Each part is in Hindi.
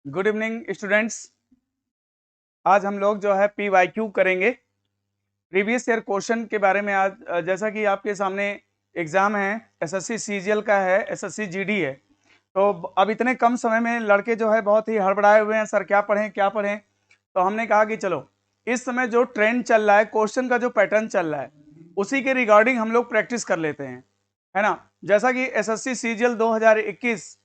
Good evening students. आज हम लोग जो है PYQ करेंगे, प्रीवियस ईयर क्वेश्चन के बारे में। आज जैसा कि आपके सामने एग्जाम है, SSC CGL का है, SSC GD है, तो अब इतने कम समय में लड़के जो है बहुत ही हड़बड़ाए हुए हैं, सर क्या पढ़ें क्या पढ़ें। तो हमने कहा कि चलो इस समय जो ट्रेंड चल रहा है, क्वेश्चन का जो पैटर्न चल रहा है, उसी के रिगार्डिंग हम लोग प्रैक्टिस कर लेते हैं, है ना। जैसा कि SSC CGL 2021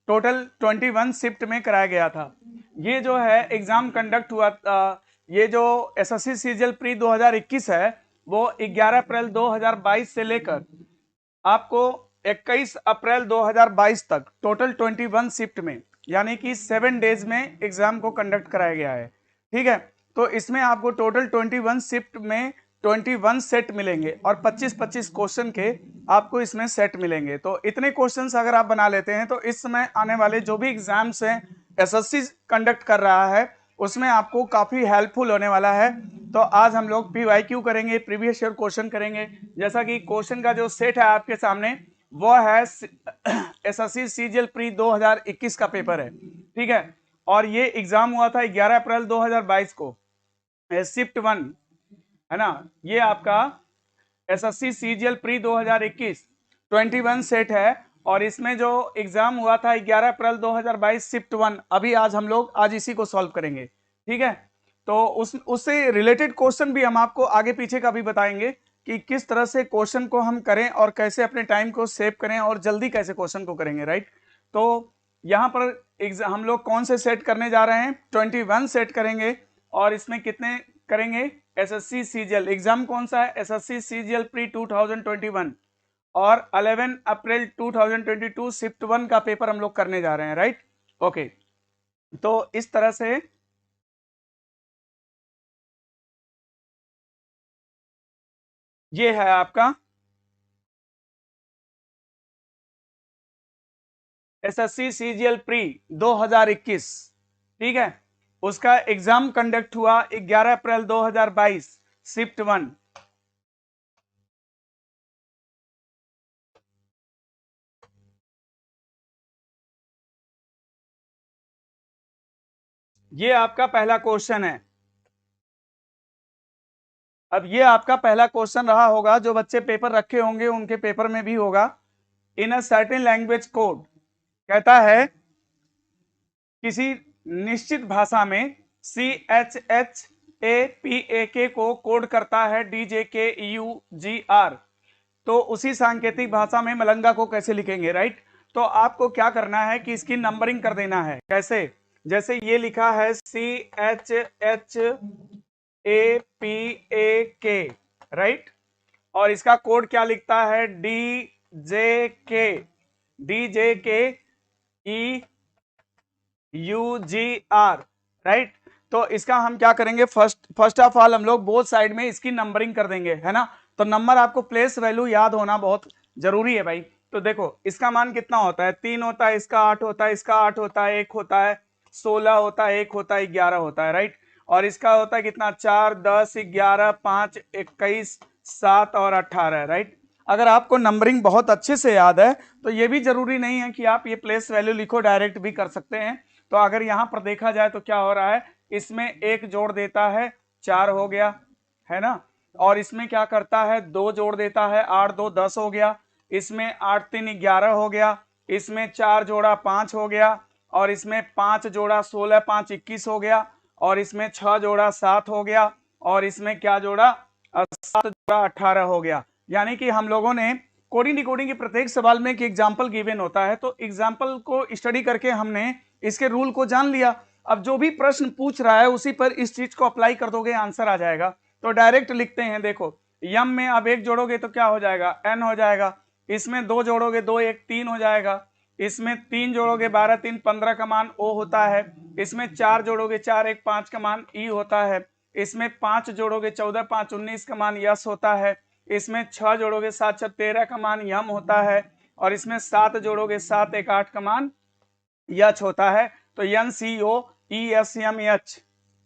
टोटल 21 शिफ्ट में कराया गया था। ये जो है एग्जाम कंडक्ट हुआ, ये जो SSC CGL प्री 2021 है वो 11 अप्रैल 2022 से लेकर आपको 21 अप्रैल 2022 तक टोटल 21 शिफ्ट में, यानी कि 7 डेज में एग्जाम को कंडक्ट कराया गया है। ठीक है, तो इसमें आपको टोटल 21 शिफ्ट में 21 सेट मिलेंगे और 25-25 क्वेश्चन के आपको इसमें सेट मिलेंगे। तो इतने क्वेश्चंस अगर आप बना लेते हैं तो इस समय आने वाले जो भी एग्जाम्स हैं SSC कंडक्ट कर रहा है उसमें आपको काफी हेल्पफुल होने वाला है। तो आज हम लोग PYQ करेंगे, प्रीवियस ईयर क्वेश्चन करेंगे। जैसा कि क्वेश्चन का जो सेट है आपके सामने वो है SSC CGL प्री 2021 का पेपर है, ठीक है। और ये एग्जाम हुआ था 11 अप्रैल 2022 को, शिफ्ट 1, है ना। ये आपका SSC CGL प्री 2021 21 सेट है और इसमें जो एग्जाम हुआ था 11 अप्रैल 2022 शिफ्ट 1, अभी आज इसी को सॉल्व करेंगे, ठीक है। तो उससे रिलेटेड क्वेश्चन भी हम आपको आगे पीछे का भी बताएंगे कि किस तरह से क्वेश्चन को हम करें और कैसे अपने टाइम को सेव करें और जल्दी कैसे क्वेश्चन को करेंगे, राइट। तो यहाँ पर हम लोग कौन से सेट करने जा रहे हैं, 21 सेट करेंगे। और इसमें कितने करेंगे, SSC CGL एग्जाम कौन सा है, SSC CGL प्री 2021 और 11 अप्रैल 2022 शिफ्ट 1 का पेपर हम लोग करने जा रहे हैं, राइट। ओके, तो इस तरह से ये है आपका SSC CGL प्री 2021, ठीक है। उसका एग्जाम कंडक्ट हुआ 11 अप्रैल 2022 शिफ्ट 1। ये आपका पहला क्वेश्चन है। अब ये आपका पहला क्वेश्चन रहा होगा, जो बच्चे पेपर रखे होंगे उनके पेपर में भी होगा। इन अ सर्टेन लैंग्वेज कोड कहता है किसी निश्चित भाषा में CHHAPAK को कोड करता है DJKUGR, तो उसी सांकेतिक भाषा में मलंगा को कैसे लिखेंगे, राइट। तो आपको क्या करना है कि इसकी नंबरिंग कर देना है। कैसे, जैसे ये लिखा है CHHAPAK, राइट। और इसका कोड क्या लिखता है, DJKUGR, राइट। तो इसका हम क्या करेंगे, फर्स्ट ऑफ ऑल हम लोग बोथ साइड में इसकी नंबरिंग कर देंगे, है ना। तो नंबर आपको प्लेस वैल्यू याद होना बहुत जरूरी है भाई। तो देखो इसका मान कितना होता है, 3 होता है, इसका 8 होता है, इसका 8 होता है, 1 होता है, 16 होता है, 1 होता है, 11 होता है, राइट। और इसका होता है कितना, 4, 10, 11, 5, 21, 7 और 18, राइट। अगर आपको नंबरिंग बहुत अच्छे से याद है तो ये भी जरूरी नहीं है कि आप ये प्लेस वैल्यू लिखो, डायरेक्ट भी कर सकते हैं। तो अगर यहां पर देखा जाए तो क्या हो रहा है, इसमें एक जोड़ देता है 4 हो गया, है ना। और इसमें क्या करता है, 2 जोड़ देता है, 8 2 10 हो गया। इसमें 8 3 11 हो गया। इसमें 4 जोड़ा 5 हो गया। और इसमें 5 जोड़ा 16 5 21 हो गया। और इसमें 6 जोड़ा 7 हो गया। और इसमें क्या जोड़ा, 7 जोड़ा 18 हो गया। यानी कि हम लोगों ने कोडिंग डिकोडिंग के प्रत्येक सवाल में एक एग्जाम्पल गिवन होता है, तो एग्जाम्पल को स्टडी करके हमने इसके रूल को जान लिया। अब जो भी प्रश्न पूछ रहा है उसी पर इस चीज को अप्लाई कर दोगे, आंसर आ जाएगा। तो डायरेक्ट लिखते हैं, देखो यम में अब 1 जोड़ोगे तो क्या हो जाएगा, n हो जाएगा। इसमें 2 जोड़ोगे 2 1 3 हो जाएगा। इसमें 3 जोड़ोगे 12 3 15 का मान O होता है। इसमें 4 जोड़ोगे 4 1 5 का मान E होता है। इसमें 5 जोड़ोगे 14 5 19 का मान यस होता है। इसमें 6 जोड़ोगे 7 6 13 का मान यम होता है। और इसमें 7 जोड़ोगे 7 1 8 का मान यच होता है। तो NCOESMH,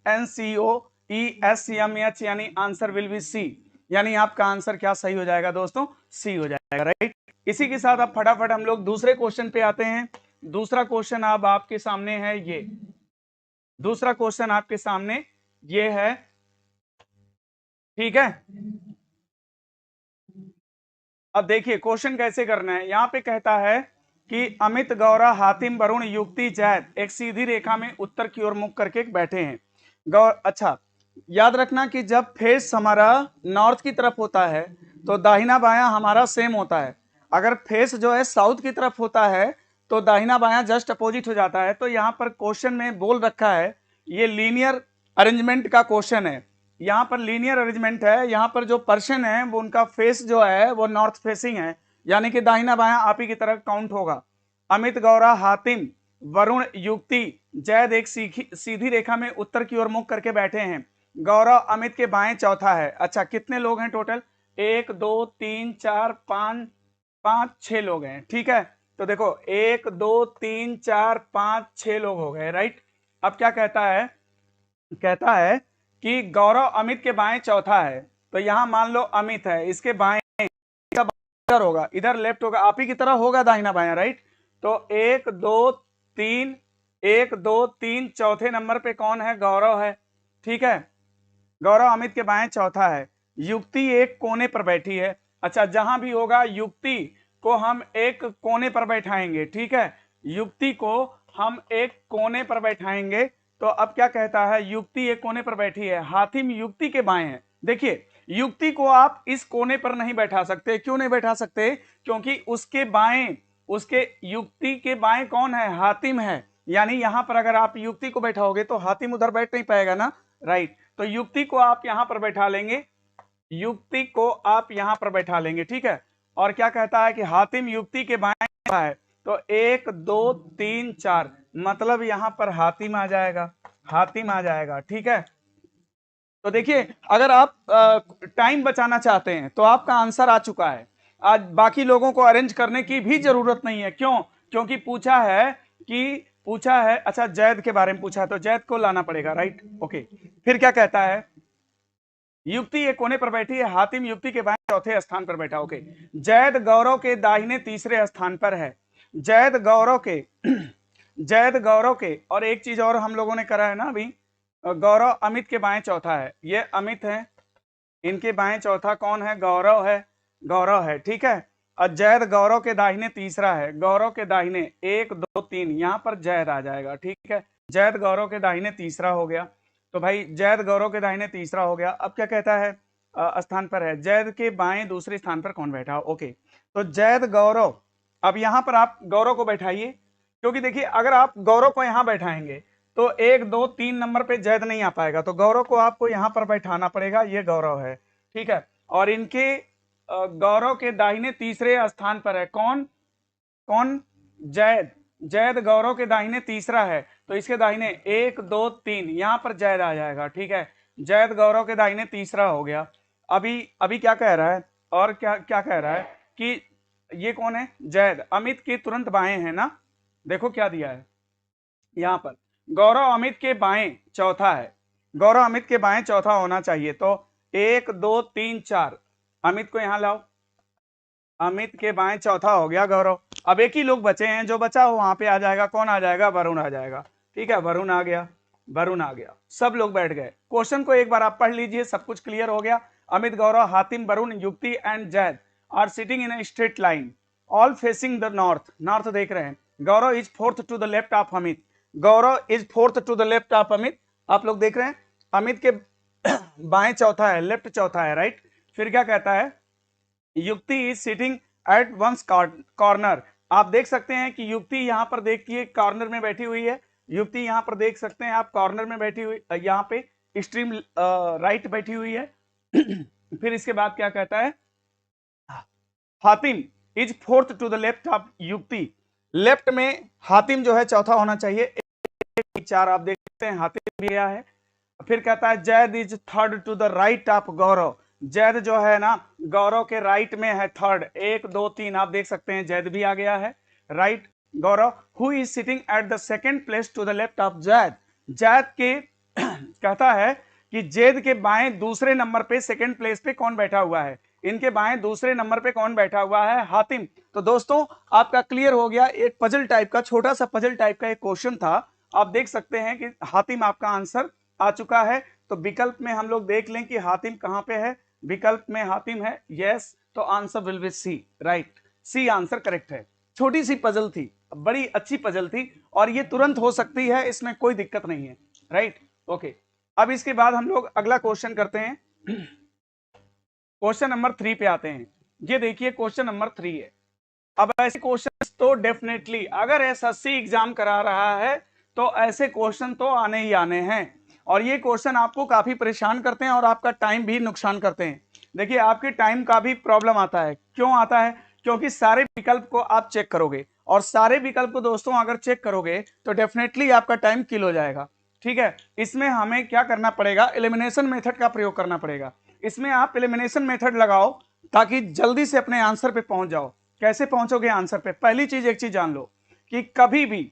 NCOESMH यानी आंसर विल बी सी, यानी आपका आंसर क्या सही हो जाएगा दोस्तों, सी हो जाएगा, राइट। इसी के साथ अब फटाफट हम लोग दूसरे क्वेश्चन पे आते हैं। दूसरा क्वेश्चन अब आपके सामने है ये, दूसरा क्वेश्चन आपके सामने ये है, ठीक है। अब देखिए क्वेश्चन कैसे करना है। यहां पे कहता है कि अमित, गौरा, हातिम, वरुण, युक्ति, जैद एक सीधी रेखा में उत्तर की ओर मुख करके बैठे हैं। अच्छा, याद रखना कि जब फेस हमारा नॉर्थ की तरफ होता है तो दाहिना बायां हमारा सेम होता है। अगर फेस जो है साउथ की तरफ होता है तो दाहिना बायां जस्ट अपोजिट हो जाता है। तो यहाँ पर क्वेश्चन में बोल रखा है, ये लीनियर अरेंजमेंट का क्वेश्चन है। यहाँ पर लीनियर अरेंजमेंट है, यहाँ पर जो पर्सन है वो उनका फेस जो है वो नॉर्थ फेसिंग है, यानी कि दाहिना बायां आप ही की तरफ काउंट होगा। अमित, गौरा, हातिम, वरुण, युक्ति, जैद एक सीधी रेखा में उत्तर की ओर मुख करके बैठे हैं। गौरव अमित के बाएं चौथा है। अच्छा, कितने लोग हैं टोटल? 1 2 3 4 5 5 6 लोग हैं, ठीक है। तो देखो 1 2 3 4 5 6 लोग हो गए, राइट। अब क्या कहता है, कहता है कि गौरव अमित के बाएं चौथा है। तो यहां मान लो अमित है, इसके बाएं इधर होगा, इधर लेफ्ट होगा, आप ही की तरह होगा दाहिना बायां, राइट। तो 1 2 3, 1 2 3 चौथे नंबर पे कौन है? गौरव है, ठीक है। गौरव अमित के बाएं चौथा है। युक्ति एक कोने पर बैठी है। अच्छा, जहां भी होगा युक्ति को हम एक कोने पर बैठाएंगे, ठीक है। युक्ति को हम एक कोने पर बैठाएंगे। तो अब क्या कहता है, युक्ति एक कोने पर बैठी है, हातिम युक्ति के बाएं है। देखिए युक्ति को आप इस कोने पर नहीं बैठा सकते। क्यों नहीं बैठा सकते? क्योंकि उसके बाएं, उसके युक्ति के बाएं कौन है? हातिम है। यानी यहां पर अगर आप युक्ति को बैठाओगे तो हातिम उधर बैठ नहीं पाएगा ना, राइट। तो युक्ति को आप यहां पर बैठा लेंगे, युक्ति को आप यहां पर बैठा लेंगे, ठीक है। और क्या कहता है कि हातिम युक्ति के बाएं है। तो 1 2 3 4 मतलब यहां पर हातिम आ जाएगा, हातिम आ जाएगा, ठीक है। तो देखिए अगर आप टाइम बचाना चाहते हैं तो आपका आंसर आ चुका है। आज बाकी लोगों को अरेंज करने की भी जरूरत नहीं है। क्यों? क्योंकि पूछा है, अच्छा जैद के बारे में पूछा है तो जैद को लाना पड़ेगा, राइट, ओके। फिर क्या कहता है, युक्ति एक कोने पर बैठी है, हातिम युक्ति के बाएं चौथे स्थान पर बैठा, ओके। जैद गौरव के दाहिने तीसरे स्थान पर है। जैद गौरव के जैद गौरव के, और एक चीज और हम लोगों ने करा है ना अभी, गौरव अमित के बाएं चौथा है। ये अमित है, इनके बाएं चौथा कौन है? गौरव है, गौरव है, ठीक है। और जैद गौरव के दाहिने तीसरा है। गौरव के दाहिने 1 2 3 यहां पर जैद आ जाएगा, ठीक है। जैद गौरव के दाहिने तीसरा हो गया। तो भाई जैद गौरव के दाहिने तीसरा हो गया। अब क्या कहता है, स्थान पर है, जैद के बाएं दूसरे स्थान पर कौन बैठा? ओके, तो जैद गौरव, अब यहां पर आप गौरव को बैठाइए, क्योंकि देखिए अगर आप गौरव को यहां बैठाएंगे तो 1 2 3 नंबर पे जैद नहीं आ पाएगा। तो गौरव को आपको यहां पर बैठाना पड़ेगा, ये गौरव है, ठीक है। और इनके गौरव के दाहिने तीसरे स्थान पर है कौन? कौन? जैद। जैद गौरव के दाहिने तीसरा है, तो इसके दाहिने 1 2 3 यहां पर जैद आ जाएगा, ठीक है। जैद गौरव के दाहिने तीसरा हो गया। अभी अभी क्या कह रहा है, और क्या क्या कह रहा है कि ये कौन है? जैद अमित के तुरंत बाएं है ना। देखो क्या दिया है यहां पर, गौरव अमित के बाएं चौथा है। गौरव अमित के बाएं चौथा होना चाहिए। तो 1 2 3 4 अमित को यहां लाओ, अमित के बाएं चौथा हो गया गौरव। अब एक ही लोग बचे हैं, जो बचा हो वहां पे आ जाएगा, कौन आ जाएगा? वरुण आ जाएगा, ठीक है। वरुण आ गया, वरुण आ गया, सब लोग बैठ गए। क्वेश्चन को एक बार आप पढ़ लीजिए, सब कुछ क्लियर हो गया। अमित, गौरव, Hatim, Varun, Yukti and Zaid are sitting in a straight line all facing the north. North देख रहे हैं। Gaurav is fourth to the left of Amit. Gaurav is fourth to the left of Amit. आप लोग देख रहे हैं, अमित के बाएं चौथा है, लेफ्ट चौथा है, राइट। फिर क्या कहता है, Yukti is sitting at one's corner. आप देख सकते हैं कि युक्ति यहां पर देखिए कॉर्नर में बैठी हुई है। युक्ति यहां पर देख सकते हैं आप कॉर्नर में बैठी हुई, यहां पे एक्सट्रीम राइट बैठी हुई है। फिर इसके बाद क्या कहता है, Hatim is fourth to the left of Yukti. Left में हातिम जो है चौथा होना चाहिए। 4 आप देख सकते हैं, हातिम भी गया है। फिर कहता है Zaid is third to the right of Gaurav. Zaid जो है ना गौरव के राइट में है, थर्ड। 1 2 3 आप देख सकते हैं, जैद भी आ गया है, right. Gaurav who is sitting at the second place to the left of Zaid. Zaid के कहता है कि जैद के बाएं दूसरे नंबर पे सेकेंड प्लेस पे कौन बैठा हुआ है? इनके बाएं दूसरे नंबर पे कौन बैठा हुआ है? हातिम। तो दोस्तों आपका क्लियर हो गया, एक पजल टाइप का, छोटा सा पजल टाइप का एक क्वेश्चन था, आप देख सकते हैं कि हातिम आपका आंसर आ चुका है। तो विकल्प में हम लोग देख लें कि हातिम कहां पे है। विकल्प में हातिम है, यस, तो answer will be C, right, C answer correct है। छोटी सी पजल थी, बड़ी अच्छी पजल थी और ये तुरंत हो सकती है, इसमें कोई दिक्कत नहीं है, राइट। ओके, अब इसके बाद हम लोग अगला क्वेश्चन करते हैं। क्वेश्चन नंबर 3 पे आते हैं। ये देखिए क्वेश्चन नंबर 3 है। अब ऐसे क्वेश्चन तो डेफिनेटली अगर एसएससी एग्जाम करा रहा है तो ऐसे क्वेश्चन तो आने ही आने हैं, और ये क्वेश्चन आपको काफी परेशान करते हैं और आपका टाइम भी नुकसान करते हैं। देखिए आपके टाइम का भी प्रॉब्लम आता है। क्यों आता है? क्योंकि सारे विकल्प को आप चेक करोगे, और सारे विकल्प को दोस्तों अगर चेक करोगे तो डेफिनेटली आपका टाइम किल हो जाएगा। ठीक है, इसमें हमें क्या करना पड़ेगा, एलिमिनेशन मेथड का प्रयोग करना पड़ेगा। इसमें आप एलिमिनेशन मेथड लगाओ ताकि जल्दी से अपने आंसर पे पहुंच जाओ। कैसे पहुंचोगे आंसर पे? पहली चीज, एक चीज जान लो कि कभी भी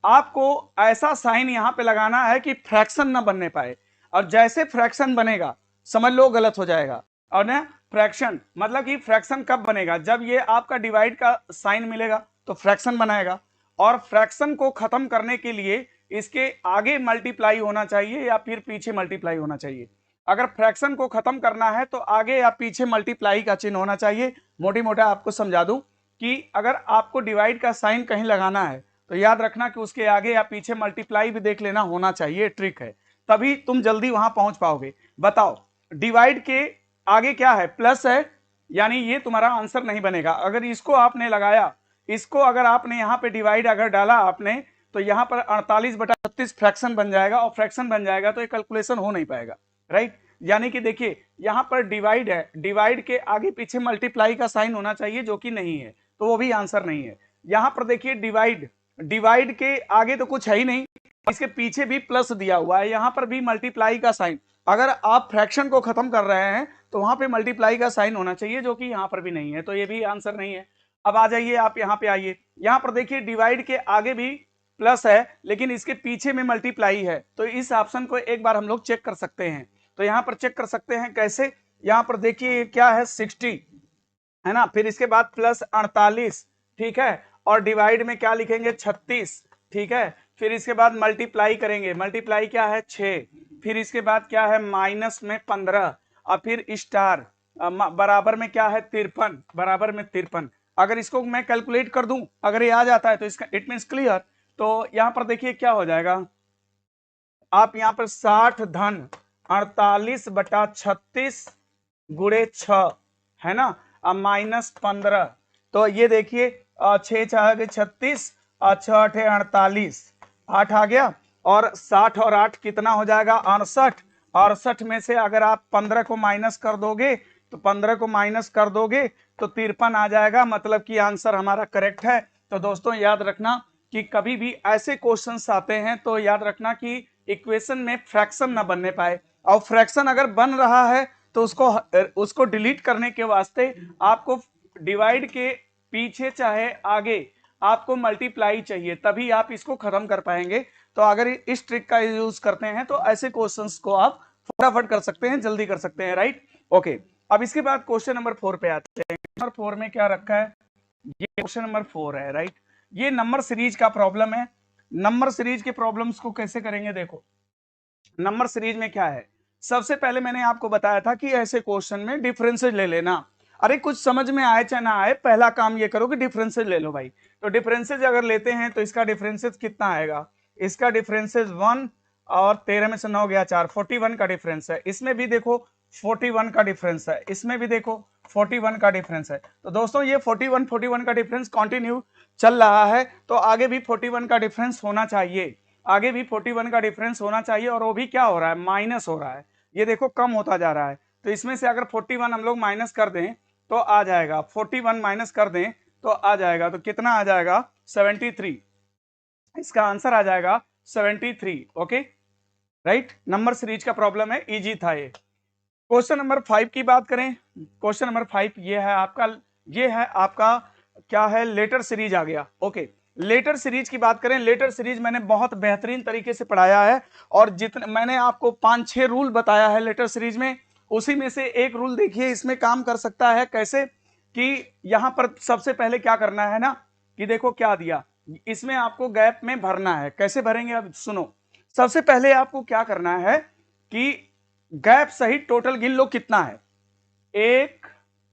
आपको ऐसा साइन यहां पे लगाना है कि फ्रैक्शन ना बनने पाए, और जैसे फ्रैक्शन बनेगा समझ लो गलत हो जाएगा। और ना फ्रैक्शन मतलब कि फ्रैक्शन कब बनेगा? जब ये आपका डिवाइड का साइन मिलेगा तो फ्रैक्शन बनाएगा, और फ्रैक्शन को खत्म करने के लिए इसके आगे मल्टीप्लाई होना चाहिए या फिर पीछे मल्टीप्लाई होना चाहिए। अगर फ्रैक्शन को खत्म करना है तो आगे या पीछे मल्टीप्लाई का चिन्ह होना चाहिए। मोटी मोटा आपको समझा दूं कि अगर आपको डिवाइड का साइन कहीं लगाना है तो याद रखना कि उसके आगे या पीछे मल्टीप्लाई भी देख लेना होना चाहिए, ट्रिक है, तभी तुम जल्दी वहां पहुंच पाओगे। बताओ, डिवाइड के आगे क्या है? प्लस है, यानी ये तुम्हारा आंसर नहीं बनेगा। अगर इसको आपने लगाया, इसको अगर आपने यहाँ पे डिवाइड अगर डाला आपने, तो यहाँ पर 48/36 फ्रैक्शन बन जाएगा, और फ्रैक्शन बन जाएगा तो ये कैलकुलेशन हो नहीं पाएगा, राइट। यानी कि देखिए यहाँ पर डिवाइड है, डिवाइड के आगे पीछे मल्टीप्लाई का साइन होना चाहिए जो कि नहीं है, तो वो भी आंसर नहीं है। यहाँ पर देखिए डिवाइड, डिवाइड के आगे तो कुछ है ही नहीं, इसके पीछे भी प्लस दिया हुआ है, यहाँ पर भी मल्टीप्लाई का साइन। अगर आप फ्रैक्शन को खत्म कर रहे हैं तो वहां पे मल्टीप्लाई का साइन होना चाहिए जो कि यहाँ पर भी नहीं है, तो ये भी आंसर नहीं है। अब आ जाइए आप यहाँ पे आइए, यहाँ पर देखिए डिवाइड के आगे भी प्लस है लेकिन इसके पीछे में मल्टीप्लाई है, तो इस ऑप्शन को एक बार हम लोग चेक कर सकते हैं। तो यहाँ पर चेक कर सकते हैं कैसे? यहाँ पर देखिए क्या है, 60 है ना, फिर इसके बाद प्लस 48, ठीक है, और डिवाइड में क्या लिखेंगे, 36, ठीक है, फिर इसके बाद मल्टीप्लाई करेंगे, मल्टीप्लाई क्या है, 6, फिर इसके बाद क्या है, माइनस में 15, और फिर स्टार बराबर में क्या है, 53, बराबर में 53। अगर इसको मैं कैलकुलेट कर दूं, अगर ये आ जाता है तो इसका इट मीन्स क्लियर। तो यहाँ पर देखिए क्या हो जाएगा, आप यहाँ पर 60 धन 48/36 गुणे 6 है ना, अब माइनस 15, तो ये देखिए 6 6 36, 6 8 48, 8 आ गया, और 60 और 8 कितना हो जाएगा, 68। 68 में से अगर आप 15 को माइनस कर दोगे, तो 15 को माइनस कर दोगे तो 53 आ जाएगा, मतलब कि आंसर हमारा करेक्ट है। तो दोस्तों याद रखना कि कभी भी ऐसे क्वेश्चंस आते हैं तो याद रखना कि इक्वेशन में फ्रैक्शन ना बनने पाए, और फ्रैक्शन अगर बन रहा है तो उसको डिलीट करने के वास्ते आपको डिवाइड के पीछे चाहे आगे आपको मल्टीप्लाई चाहिए, तभी आप इसको खत्म कर पाएंगे। तो अगर इस ट्रिक का यूज करते हैं तो ऐसे क्वेश्चंस को आप फटाफट कर सकते हैं, जल्दी कर सकते हैं, राइट। ओके, अब इसके बाद क्वेश्चन नंबर 4 पे आते हैं। नंबर 4 में क्या रखा है, ये क्वेश्चन नंबर 4 है, राइट। ये नंबर सीरीज का प्रॉब्लम है। नंबर सीरीज के प्रॉब्लम्स को कैसे करेंगे, देखो नंबर सीरीज में क्या है, सबसे पहले मैंने आपको बताया था कि ऐसे क्वेश्चन में डिफरेंसेस ले लेना। अरे कुछ समझ में आए चाहे ना आए, पहला काम ये करो कि डिफरेंसेस ले लो भाई। तो डिफरेंसेस अगर लेते हैं तो इसका डिफरेंसेस कितना आएगा, इसका डिफरेंसेस 1, और 13 में से 9 गया 4, 41 का डिफरेंस है। इसमें भी देखो 41 का डिफरेंस है, इसमें भी देखो 41 का डिफरेंस है। तो दोस्तों ये 41 का डिफरेंस कंटिन्यू चल रहा है, तो आगे भी 41 का डिफरेंस होना चाहिए, आगे भी 41 का डिफरेंस होना चाहिए, और वो भी क्या हो रहा है, माइनस हो रहा है। ये देखो कम होता जा रहा है, तो इसमें से अगर 41 हम लोग माइनस कर दें तो आ जाएगा, 41 माइनस कर दें तो आ जाएगा, तो कितना आ जाएगा, 73। इसका आंसर आ जाएगा 73। Okay, right. नंबर सीरीज का प्रॉब्लम है, इजी था ये। क्वेश्चन नंबर 5 की बात करें, क्वेश्चन नंबर 5 ये है आपका क्या है, लेटर सीरीज आ गया। ओके, लेटर सीरीज की बात करें, लेटर सीरीज मैंने बहुत बेहतरीन तरीके से पढ़ाया है, और जितने मैंने आपको 5-6 रूल बताया है लेटर सीरीज में, उसी में से एक रूल देखिए इसमें काम कर सकता है। कैसे कि यहां पर सबसे पहले क्या करना है ना, कि देखो क्या दिया, इसमें आपको गैप में भरना है। कैसे भरेंगे अब सुनो। सबसे पहले आपको क्या करना है कि गैप सहित टोटल गिन लो कितना है। 1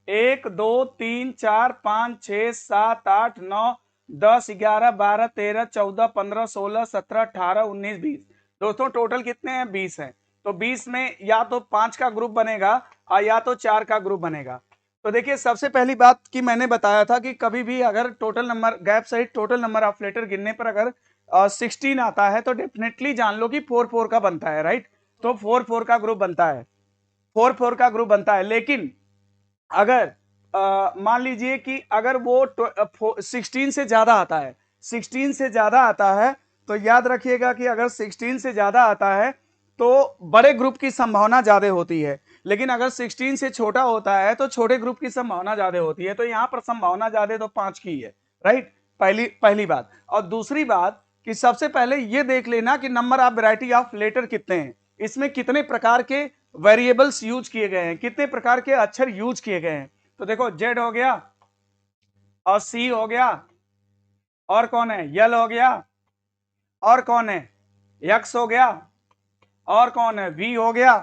1 2 3 4 5 6 7 8 9 10 11 12 13 14 15 16 17 18 19 20। दोस्तों टोटल कितने हैं? 20 हैं। तो 20 में या तो 5 का ग्रुप बनेगा और या तो 4 का ग्रुप बनेगा। तो देखिए सबसे पहली बात कि मैंने बताया था कि कभी भी अगर टोटल नंबर गैप सहित टोटल नंबर ऑफ लेटर गिनने पर अगर 16 आता है तो डेफिनेटली जान लो कि 4 का बनता है, राइट। तो 4 का ग्रुप बनता है, 4 का ग्रुप बनता है। लेकिन अगर मान लीजिए कि अगर वो 16 से ज्यादा आता है, 16 से ज्यादा आता है तो याद रखिएगा कि अगर 16 से ज्यादा आता है तो बड़े ग्रुप की संभावना ज्यादा होती है, लेकिन अगर 16 से छोटा होता है तो छोटे ग्रुप की संभावना ज्यादा होती है। तो यहां पर संभावना ज्यादा तो 5 की है, राइट। पहली बात। और दूसरी बात कि सबसे पहले ये देख लेना कि number of variety of letter कितने हैं, इसमें कितने प्रकार के वेरिएबल्स यूज किए गए हैं, कितने प्रकार के अक्षर यूज किए गए हैं। तो देखो जेड हो गया और सी हो गया, और कौन है? यल हो गया, और कौन है? यक्स हो गया, और कौन है? वी हो गया।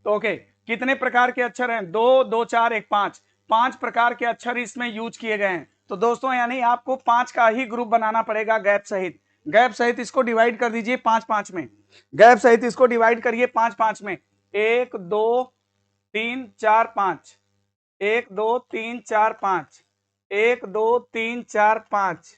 तो ओके, कितने प्रकार के अक्षर हैं? 2 2 4 1 5, 5 प्रकार के अक्षर इसमें यूज किए गए हैं। तो दोस्तों यानी आपको 5 का ही ग्रुप बनाना पड़ेगा गैप सहित। गैप सहित इसको डिवाइड कर दीजिए 5 5 में, गैप सहित इसको डिवाइड करिए 5 5 में। 1 2 3 4 5, 1 2 3 4 5, 1 2 3 4 5,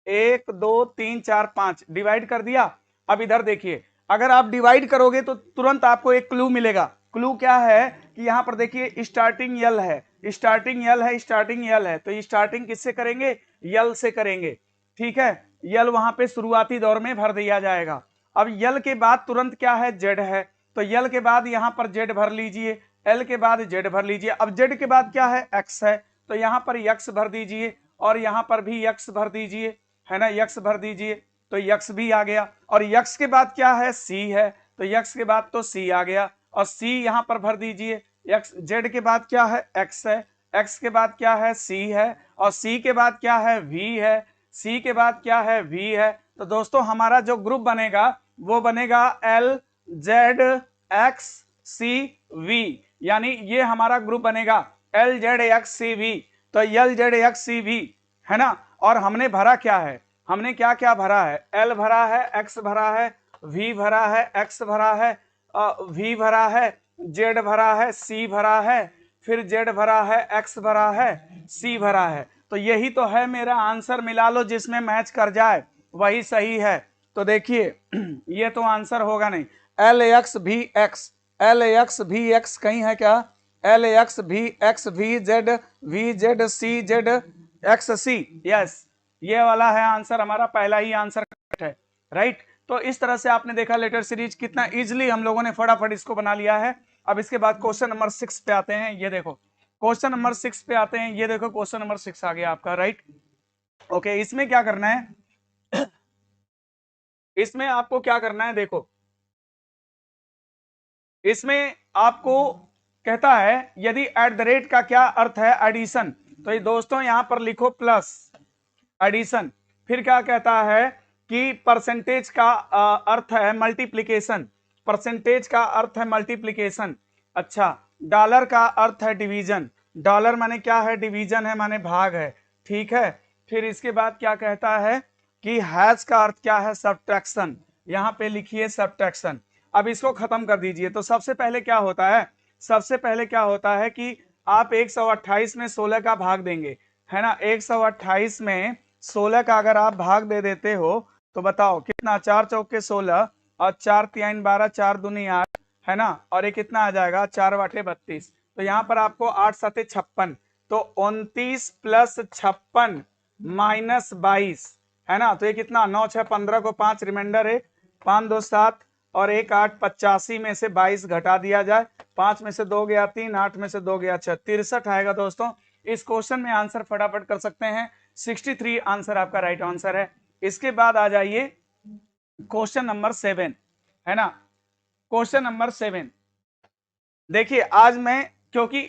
1 2 3 4 5 डिवाइड कर दिया। अब इधर देखिए, अगर आप डिवाइड करोगे तो तुरंत आपको एक क्लू मिलेगा। क्लू क्या है कि यहां पर देखिए स्टार्टिंग यल है, स्टार्टिंग यल है, स्टार्टिंग यल है। तो स्टार्टिंग किससे करेंगे? यल से करेंगे, ठीक है। यल वहां पे शुरुआती दौर में भर दिया जाएगा। अब यल के बाद तुरंत क्या है? जेड है। तो यल के बाद यहां पर जेड भर लीजिए, एल के बाद जेड भर लीजिए। अब जेड के बाद क्या है? एक्स है। तो यहां पर यक्स भर दीजिए और यहां पर भी यक्स भर दीजिए, है ना, यक्स भर दीजिए। तो यक्स भी आ गया। और यक्स के बाद क्या है? सी है। तो यक्स के बाद तो सी आ गया और सी यहां पर भर दीजिए। एक्स जेड के बाद क्या है? एक्स है। एक्स के बाद क्या है? सी है। और सी के बाद क्या है? वी है। सी के बाद क्या है? वी है। तो दोस्तों हमारा जो ग्रुप बनेगा वो बनेगा L Z X C V, यानी ये हमारा ग्रुप बनेगा L Z X C V. तो L Z X C V, है ना। और हमने भरा क्या है? हमने क्या क्या भरा है? एल भरा है, एक्स भरा है, वी भरा है, एक्स भरा है, वी भरा है, जेड भरा है, सी भरा है, फिर जेड भरा है, एक्स भरा है, सी भरा है। तो यही तो है मेरा आंसर, मिला लो जिसमें मैच कर जाए वही सही है। तो देखिए ये तो आंसर होगा नहीं। एल एक्स भी एक्स, एल एक्स भी एक्स कहीं है क्या? एल एक्स भी X V Z C Z X C, yes ये वाला है आंसर, हमारा पहला ही आंसर करेक्ट है, राइट। तो इस तरह से आपने देखा लेटर सीरीज कितना इजीली हम लोगों ने फटाफट इसको बना लिया है। अब इसके बाद क्वेश्चन नंबर 6 पे आते हैं। ये देखो क्वेश्चन नंबर 6 पे आते हैं। ये देखो क्वेश्चन नंबर 6 आ गया आपका, राइट। ओके, इसमें क्या करना है? इसमें आपको क्या करना है? देखो इसमें आपको कहता है यदि एट द रेट का क्या अर्थ है? एडिशन। तो ये दोस्तों यहां पर लिखो प्लस एडिशन। फिर क्या कहता है कि परसेंटेज का अर्थ है मल्टीप्लिकेशन, परसेंटेज का अर्थ है मल्टीप्लिकेशन। अच्छा, डॉलर का अर्थ है डिवीजन, डॉलर माने क्या है? डिवीजन है, माने भाग है, ठीक है। फिर इसके बाद क्या कहता है कि हैश का अर्थ क्या है? सब्ट्रैक्शन। यहां पे लिखिए सब्ट्रैक्शन। अब इसको खत्म कर दीजिए। तो सबसे पहले क्या होता है? सबसे पहले क्या होता है कि आप 128 में 16 का भाग देंगे, है ना। 128 में 16 का अगर आप भाग दे देते हो तो बताओ कितना? 4 चौके 16 और 4 3 12, 4 दूनी 8, है ना। और ये कितना आ जाएगा? 4 बाटे 32। तो यहाँ पर आपको 8 सते 56, तो 29 प्लस 56 माइनस 22, है ना। तो ये कितना? 9 6 15 को 5 रिमाइंडर है, 5 2 7 और 1 8, 85 में से 22 घटा दिया जाए, 5 में से 2 गया 3, 8 में से 2 गया 6, 63 आएगा दोस्तों। इस क्वेश्चन में आंसर फटाफट कर सकते हैं, 63 आंसर आपका राइट आंसर है। इसके बाद आ जाइए क्वेश्चन नंबर 7, है ना। क्वेश्चन नंबर 7 देखिए, आज मैं क्योंकि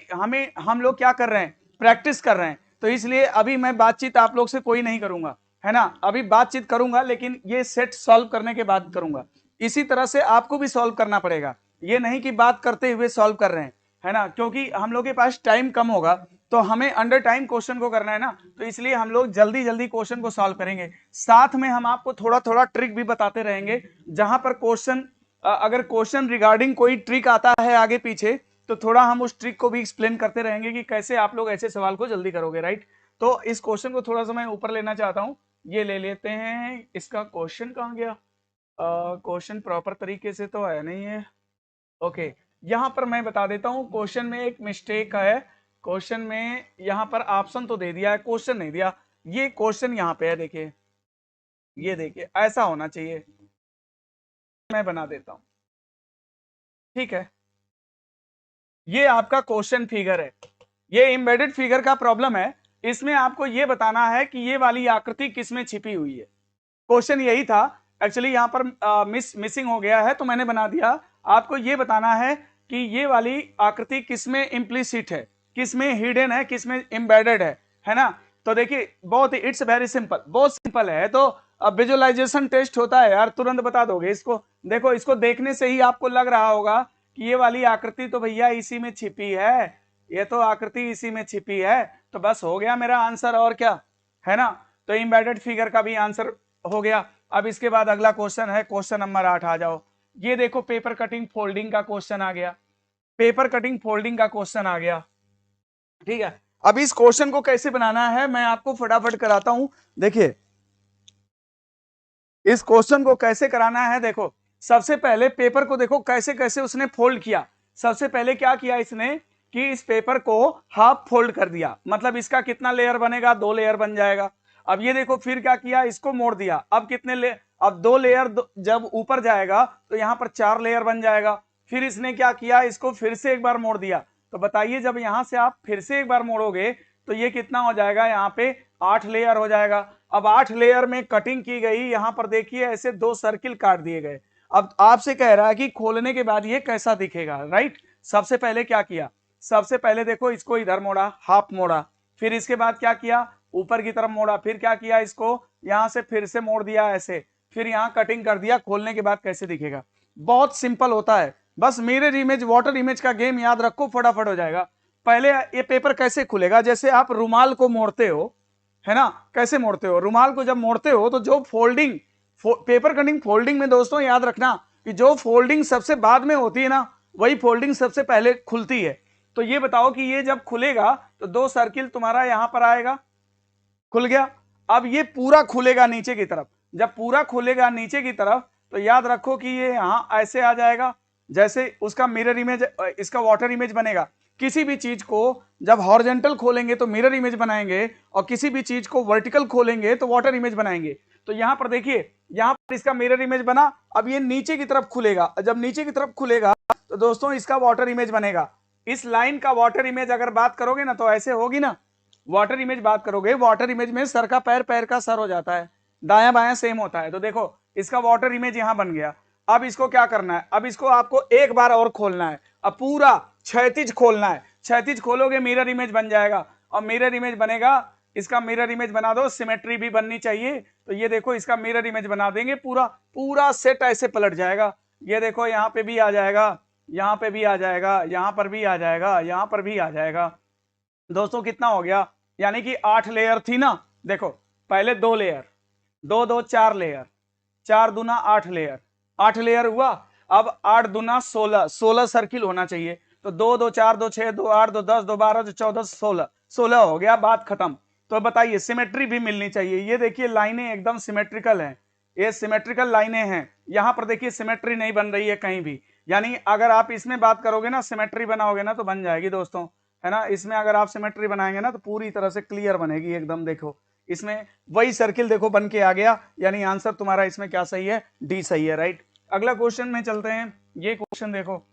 हम लोग क्या कर रहे हैं? प्रैक्टिस कर रहे हैं, तो इसलिए अभी मैं बातचीत आप लोग से कोई नहीं करूंगा, है ना। अभी बातचीत करूंगा लेकिन ये सेट सॉल्व करने के बाद करूंगा। इसी तरह से आपको भी सॉल्व करना पड़ेगा, ये नहीं कि बात करते हुए सॉल्व कर रहे हैं, है ना, क्योंकि हम लोग के पास टाइम कम होगा तो हमें अंडर टाइम क्वेश्चन को करना है ना, तो इसलिए हम लोग जल्दी जल्दी क्वेश्चन को सॉल्व करेंगे। साथ में हम आपको थोड़ा थोड़ा ट्रिक भी बताते रहेंगे, जहां पर क्वेश्चन अगर क्वेश्चन रिगार्डिंग कोई ट्रिक आता है आगे पीछे तो थोड़ा हम उस ट्रिक को भी एक्सप्लेन करते रहेंगे कि कैसे आप लोग ऐसे सवाल को जल्दी करोगे, राइट। तो इस क्वेश्चन को थोड़ा सा मैं ऊपर लेना चाहता हूं, ये ले लेते हैं। इसका क्वेश्चन कहाँ गया? क्वेश्चन प्रॉपर तरीके से तो है नहीं है। ओके, यहां पर मैं बता देता हूं, क्वेश्चन में एक मिस्टेक है। क्वेश्चन में यहां पर ऑप्शन तो दे दिया है, क्वेश्चन नहीं दिया। ये क्वेश्चन यहां पे है, देखिए, ये देखिए ऐसा होना चाहिए, मैं बना देता हूं, ठीक है। ये आपका क्वेश्चन फिगर है, ये एम्बेडेड फिगर का प्रॉब्लम है। इसमें आपको ये बताना है कि ये वाली आकृति किसमें छिपी हुई है। क्वेश्चन यही था, एक्चुअली यहाँ पर मिसिंग हो गया है तो मैंने बना दिया। आपको ये बताना है कि ये वाली आकृति किसमें इम्प्लिसिट है, किसमें हिडन है, किसमें एम्बेडेड है ना। तो देखिए बहुत इट्स वेरी सिंपल, बहुत सिंपल है। तो अब विजुअलाइजेशन टेस्ट होता है यार, तुरंत बता दोगे इसको। देखो इसको देखने से ही आपको लग रहा होगा कि ये वाली आकृति तो भैया इसी में छिपी है, ये तो आकृति इसी में छिपी है, तो बस हो गया मेरा आंसर, और क्या, है ना। तो एम्बेडेड फिगर का भी आंसर हो गया। अब इसके बाद अगला क्वेश्चन है, क्वेश्चन नंबर 8 आ जाओ। ये देखो पेपर कटिंग फोल्डिंग का क्वेश्चन आ गया, पेपर कटिंग फोल्डिंग का क्वेश्चन आ गया, ठीक है। अब इस क्वेश्चन को कैसे बनाना है मैं आपको फटाफट कराता हूं। देखिए इस क्वेश्चन को कैसे कराना है, देखो सबसे पहले पेपर को देखो कैसे कैसे उसने फोल्ड किया। सबसे पहले क्या किया इसने कि इस पेपर को हाफ फोल्ड कर दिया, मतलब इसका कितना लेयर बनेगा, 2 लेयर बन जाएगा। अब ये देखो फिर क्या किया, इसको मोड़ दिया, अब कितने अब 2 लेयर जब ऊपर जाएगा तो यहां पर 4 लेयर बन जाएगा। फिर इसने क्या किया, इसको फिर से एक बार मोड़ दिया। तो बताइए जब यहां से आप फिर से एक बार मोड़ोगे तो ये कितना हो जाएगा, यहाँ पे 8 लेयर हो जाएगा। अब 8 लेयर में कटिंग की गई, यहां पर देखिए ऐसे 2 सर्किल काट दिए गए। अब आपसे कह रहा है कि खोलने के बाद ये कैसा दिखेगा, राइट। सबसे पहले क्या किया, सबसे पहले देखो इसको इधर मोड़ा, हाफ मोड़ा, फिर इसके बाद क्या किया, ऊपर की तरफ मोड़ा, फिर क्या किया, इसको यहां से फिर से मोड़ दिया ऐसे, फिर यहां कटिंग कर दिया। खोलने के बाद कैसे दिखेगा, बहुत सिंपल होता है, बस मिरर इमेज वाटर इमेज का गेम याद रखो, फटाफट हो जाएगा। पहले ये पेपर कैसे खुलेगा, जैसे आप रुमाल को मोड़ते हो, है ना, कैसे मोड़ते हो रुमाल को, जब मोड़ते हो तो जो फोल्डिंग पेपर कटिंग फोल्डिंग में दोस्तों याद रखना कि जो फोल्डिंग सबसे बाद में होती है ना, वही फोल्डिंग सबसे पहले खुलती है। तो ये बताओ कि ये जब खुलेगा तो 2 सर्किल तुम्हारा यहां पर आएगा, खुल गया। अब ये पूरा खुलेगा नीचे की तरफ, जब पूरा खुलेगा नीचे की तरफ तो याद रखो कि ये यहां ऐसे आ जाएगा, जैसे उसका मिरर इमेज, इसका वाटर इमेज बनेगा। किसी भी चीज को जब हॉरिजॉन्टल खोलेंगे तो मिरर इमेज बनाएंगे, और किसी भी चीज को वर्टिकल खोलेंगे तो वाटर इमेज बनाएंगे। तो यहां पर देखिए, यहां पर इसका मिरर इमेज बना, अब ये नीचे की तरफ खुलेगा, जब नीचे की तरफ खुलेगा तो दोस्तों इसका वाटर इमेज बनेगा। इस लाइन का वाटर इमेज अगर बात करोगे ना तो ऐसे होगी ना, वाटर इमेज बात करोगे, वाटर इमेज में सर का पैर, पैर का सर हो जाता है, दायां बायां सेम होता है। तो देखो इसका वाटर इमेज यहां बन गया। अब इसको क्या करना है, अब इसको आपको एक बार और खोलना है, अब पूरा क्षैतिज खोलना है, क्षैतिज खोलोगे मिरर इमेज बन जाएगा, और मिरर इमेज बनेगा, इसका मिरर इमेज बना दो, सिमेट्री भी बननी चाहिए। तो ये देखो इसका मिरर इमेज बना देंगे, पूरा पूरा सेट ऐसे पलट जाएगा। ये देखो यहाँ पे भी आ जाएगा, यहाँ पे भी आ जाएगा, यहाँ पर भी आ जाएगा, यहाँ पर भी आ जाएगा। दोस्तों कितना हो गया, यानी कि 8 लेयर थी ना, देखो पहले 2 लेयर, 2 2 4 लेयर, 4 दूना 8 लेयर, 8 लेयर हुआ। अब 8 दूना 16, 16 सर्किल होना चाहिए। तो 2 2 4 2 6 2 8 2 10 2 12 2 14 16, 16 हो गया, बात खत्म। तो बताइए सिमेट्री भी मिलनी चाहिए। ये देखिए लाइनें एकदम सिमेट्रिकल हैं, ये सिमेट्रिकल लाइनें हैं। यहां पर देखिए सिमेट्री नहीं बन रही है कहीं भी, यानी अगर आप इसमें बात करोगे ना, सिमेट्री बनाओगे ना तो बन जाएगी दोस्तों, है ना। इसमें अगर आप सिमेट्री बनाएंगे ना तो पूरी तरह से क्लियर बनेगी एकदम। देखो इसमें वही सर्किल देखो बन के आ गया, यानी आंसर तुम्हारा इसमें क्या सही है, डी सही है, राइट। अगला क्वेश्चन में चलते हैं। ये क्वेश्चन देखो,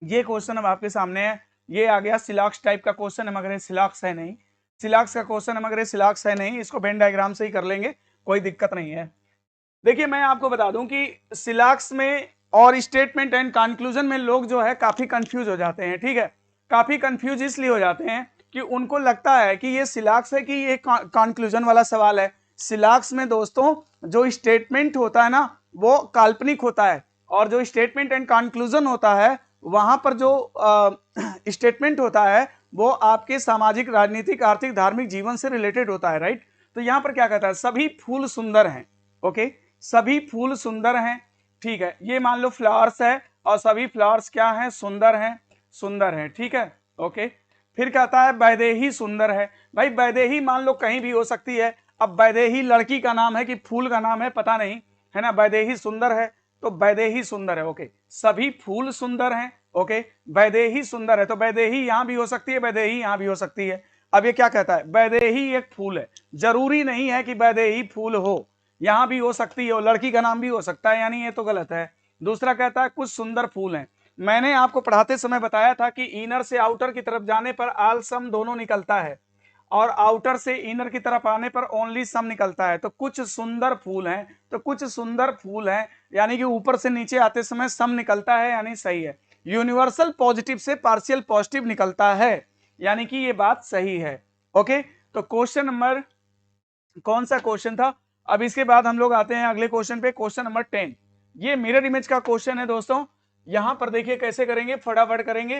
ये क्वेश्चन अब आपके सामने है, ये आ गया सिलॉक्स टाइप का क्वेश्चन है, मगर सिलॉक्स है नहीं, सिलॉक्स का क्वेश्चन है मगर सिलॉक्स है नहीं, इसको वेन डायग्राम से ही कर लेंगे, कोई दिक्कत नहीं है। देखिए मैं आपको बता दूं कि सिलॉक्स में और स्टेटमेंट एंड कंक्लूजन में लोग जो है काफी कंफ्यूज हो जाते हैं, ठीक है। काफी कंफ्यूज इसलिए हो जाते हैं कि उनको लगता है कि ये सिलॉक्स है कि ये कंक्लूजन वाला सवाल है। सिलाक्स में दोस्तों जो स्टेटमेंट होता है ना वो काल्पनिक होता है, और जो स्टेटमेंट एंड कंक्लूजन होता है वहां पर जो स्टेटमेंट होता है वो आपके सामाजिक, राजनीतिक, आर्थिक, धार्मिक जीवन से रिलेटेड होता है, राइट। तो यहां पर क्या कहता है, सभी फूल सुंदर हैं। ओके, सभी फूल सुंदर हैं, ठीक है। ये मान लो फ्लावर्स है और सभी फ्लावर्स क्या हैं, सुंदर हैं, सुंदर हैं, ठीक है। ओके, फिर कहता है वैदेही सुंदर है। भाई वैदेही मान लो कहीं भी हो सकती है, अब वैदेही लड़की का नाम है कि फूल का नाम है पता नहीं, है ना। वैदेही सुंदर है तो वैदेही सुंदर है। ओके, सभी फूल सुंदर हैं। ओके, वैदेही सुंदर है तो वैदेही यहां भी हो सकती है, वैदेही यहां भी हो सकती है। अब ये क्या कहता है, वैदेही एक फूल है, जरूरी नहीं है कि वैदेही फूल हो, यहां भी हो सकती है, लड़की का नाम भी हो सकता है, यानी ये तो गलत है। दूसरा कहता है कुछ सुंदर फूल हैं। मैंने आपको पढ़ाते समय बताया था कि इनर से आउटर की तरफ जाने पर आल सम दोनों निकलता है, और आउटर से इनर की तरफ आने पर ओनली सम निकलता है। तो कुछ सुंदर फूल हैं, तो कुछ सुंदर फूल हैं, यानी कि ऊपर से नीचे आते समय सम निकलता है, यानी सही है। यूनिवर्सल पॉजिटिव से पार्शियल पॉजिटिव निकलता है, यानी कि ये बात सही है। ओके, तो क्वेश्चन नंबर, कौन सा क्वेश्चन था। अब इसके बाद हम लोग आते हैं अगले क्वेश्चन पे, क्वेश्चन नंबर 10। ये मिरर इमेज का क्वेश्चन है दोस्तों। यहां पर देखिए कैसे करेंगे, फटाफट करेंगे,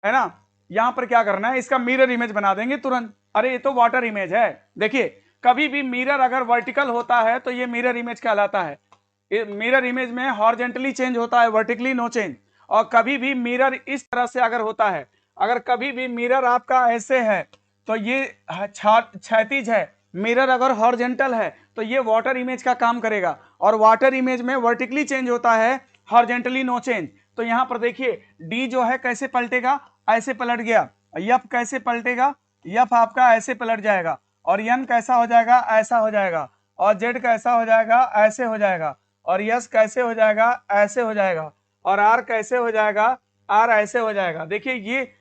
है ना। यहां पर क्या करना है, इसका मिरर इमेज बना देंगे तुरंत। अरे ये तो वाटर इमेज है। देखिए कभी भी मिरर अगर वर्टिकल होता है तो ये मिरर इमेज कहलाता है। मिरर इमेज में हॉरिजॉन्टली चेंज होता है, वर्टिकली नो चेंज। और कभी भी मिरर इस तरह से अगर होता है, अगर कभी भी मिरर आपका ऐसे है तो ये क्षैतिज है, मिरर अगर हॉरिजॉन्टल है तो ये वाटर इमेज का काम करेगा, और वाटर इमेज में वर्टिकली चेंज होता है, हॉरिजॉन्टली नो चेंज। तो यहां पर देखिए डी जो है कैसे पलटेगा, ऐसे पलट गया। यफ कैसे पलटेगा, यफ आपका ऐसे पलट जाएगा, और यन कैसा हो जाएगा, ऐसा हो जाएगा, और जेड कैसा हो जाएगा, ऐसे हो जाएगा, और यस कैसे हो जाएगा, ऐसे हो जाएगा, और आर कैसे हो जाएगा, आर ऐसे हो जाएगा। देखिए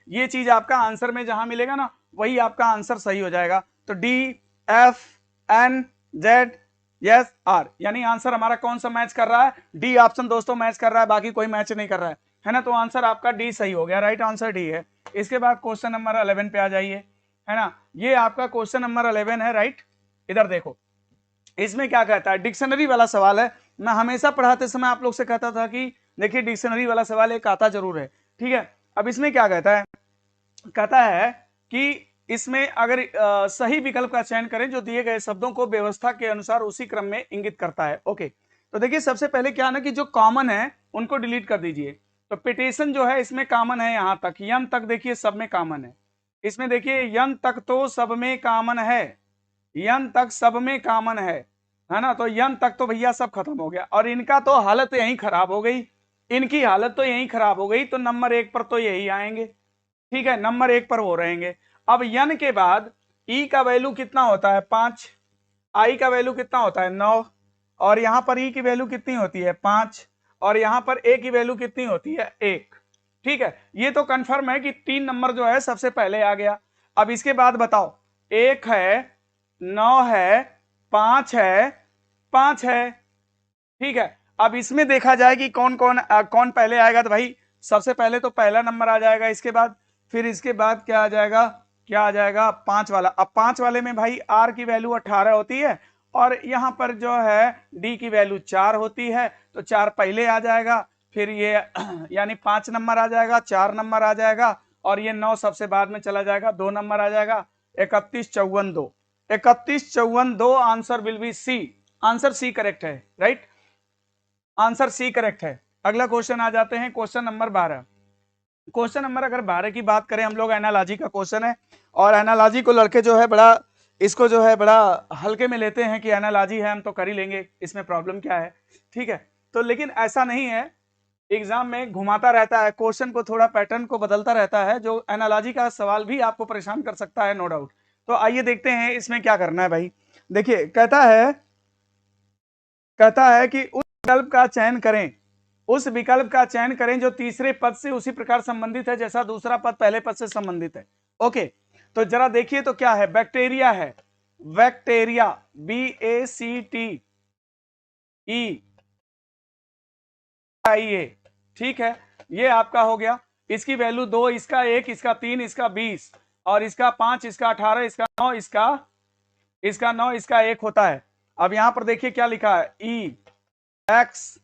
ये चीज आपका आंसर में जहां मिलेगा ना वही आपका आंसर सही हो जाएगा। तो D F N Z S R, यानी आंसर हमारा कौन सा मैच कर रहा है, डी ऑप्शन दोस्तों मैच कर रहा है, बाकी कोई मैच नहीं कर रहा है ना। तो आंसर आपका डी सही हो गया, राइट आंसर डी है। इसके बाद क्वेश्चन नंबर 11 पे आ जाइए, है ना। ये आपका क्वेश्चन नंबर 11 है, राइट। इधर देखो, इसमें क्या कहता है, डिक्शनरी वाला सवाल है। मैं हमेशा पढ़ाते समय आप लोग से कहता था कि देखिए डिक्शनरी वाला सवाल एक आता जरूर है, ठीक है। अब इसमें क्या कहता है, कहता है कि इसमें अगर सही विकल्प का चयन करें जो दिए गए शब्दों को व्यवस्था के अनुसार उसी क्रम में इंगित करता है। ओके, तो देखिए सबसे पहले क्या ना कि जो कॉमन है उनको डिलीट कर दीजिए। तो पिटिशन जो है इसमें कॉमन है, यहां तक यन तक देखिए सब में कॉमन है। इसमें देखिए यन तक तो सब में कॉमन है, यन तक सब में कॉमन है ना। तो यन तक तो भैया सब खत्म हो गया, और इनका तो हालत यही खराब हो गई, इनकी हालत तो यही खराब हो गई। तो नंबर 1 पर तो यही आएंगे, ठीक है, नंबर 1 पर वो रहेंगे। अब यन के बाद ई का वैल्यू कितना होता है 5, आई का वैल्यू कितना होता है 9, और यहां पर ई की वैल्यू कितनी होती है 5, और यहां पर ए की वैल्यू कितनी होती है 1, ठीक है। ये तो कंफर्म है कि 3 नंबर जो है सबसे पहले आ गया। अब इसके बाद बताओ, 1 है, 9 है, 5 है, 5 है, ठीक है। अब इसमें देखा जाए कि कौन कौन कौन पहले आएगा। तो भाई सबसे पहले तो पहला नंबर आ जाएगा, इसके बाद फिर इसके बाद क्या आ जाएगा, क्या आ जाएगा 5 वाला। अब 5 वाले में भाई आर की वैल्यू 18 होती है, और यहां पर जो है डी की वैल्यू 4 होती है, तो 4 पहले आ जाएगा, फिर ये यानी 5 नंबर आ जाएगा, 4 नंबर आ जाएगा, और ये 9 सबसे बाद में चला जाएगा, 2 नंबर आ जाएगा। 31 54 2, 31 54 2 answer will be C, answer C correct है, राइट, आंसर सी करेक्ट है। अगला क्वेश्चन आ जाते हैं, क्वेश्चन नंबर 12। क्वेश्चन नंबर अगर 12 की बात करें हम लोग, एनालॉजी का क्वेश्चन है, और एनालॉजी को लड़के जो है बड़ा, इसको जो है बड़ा हल्के में लेते हैं कि एनालॉजी है हम तो कर ही लेंगे, इसमें प्रॉब्लम क्या है, ठीक है। तो लेकिन ऐसा नहीं है, एग्जाम में घुमाता रहता है क्वेश्चन को, थोड़ा पैटर्न को बदलता रहता है, जो एनालॉजी का सवाल भी आपको परेशान कर सकता है, नो डाउट। तो आइए देखते हैं इसमें क्या करना है भाई। देखिए कहता है कि उस विकल्प का चयन करें, उस विकल्प का चयन करें जो तीसरे पद से उसी प्रकार संबंधित है जैसा दूसरा पद पहले पद से संबंधित है। ओके, तो जरा देखिए तो क्या है, बैक्टीरिया है, बैक्टीरिया BACTERIA, ठीक है, ये आपका हो गया। इसकी वैल्यू 2, इसका 1, इसका 3, इसका 20, और इसका 5, इसका 18, इसका 9, इसका 9, इसका 1 होता है। अब यहां पर देखिए क्या लिखा है, E X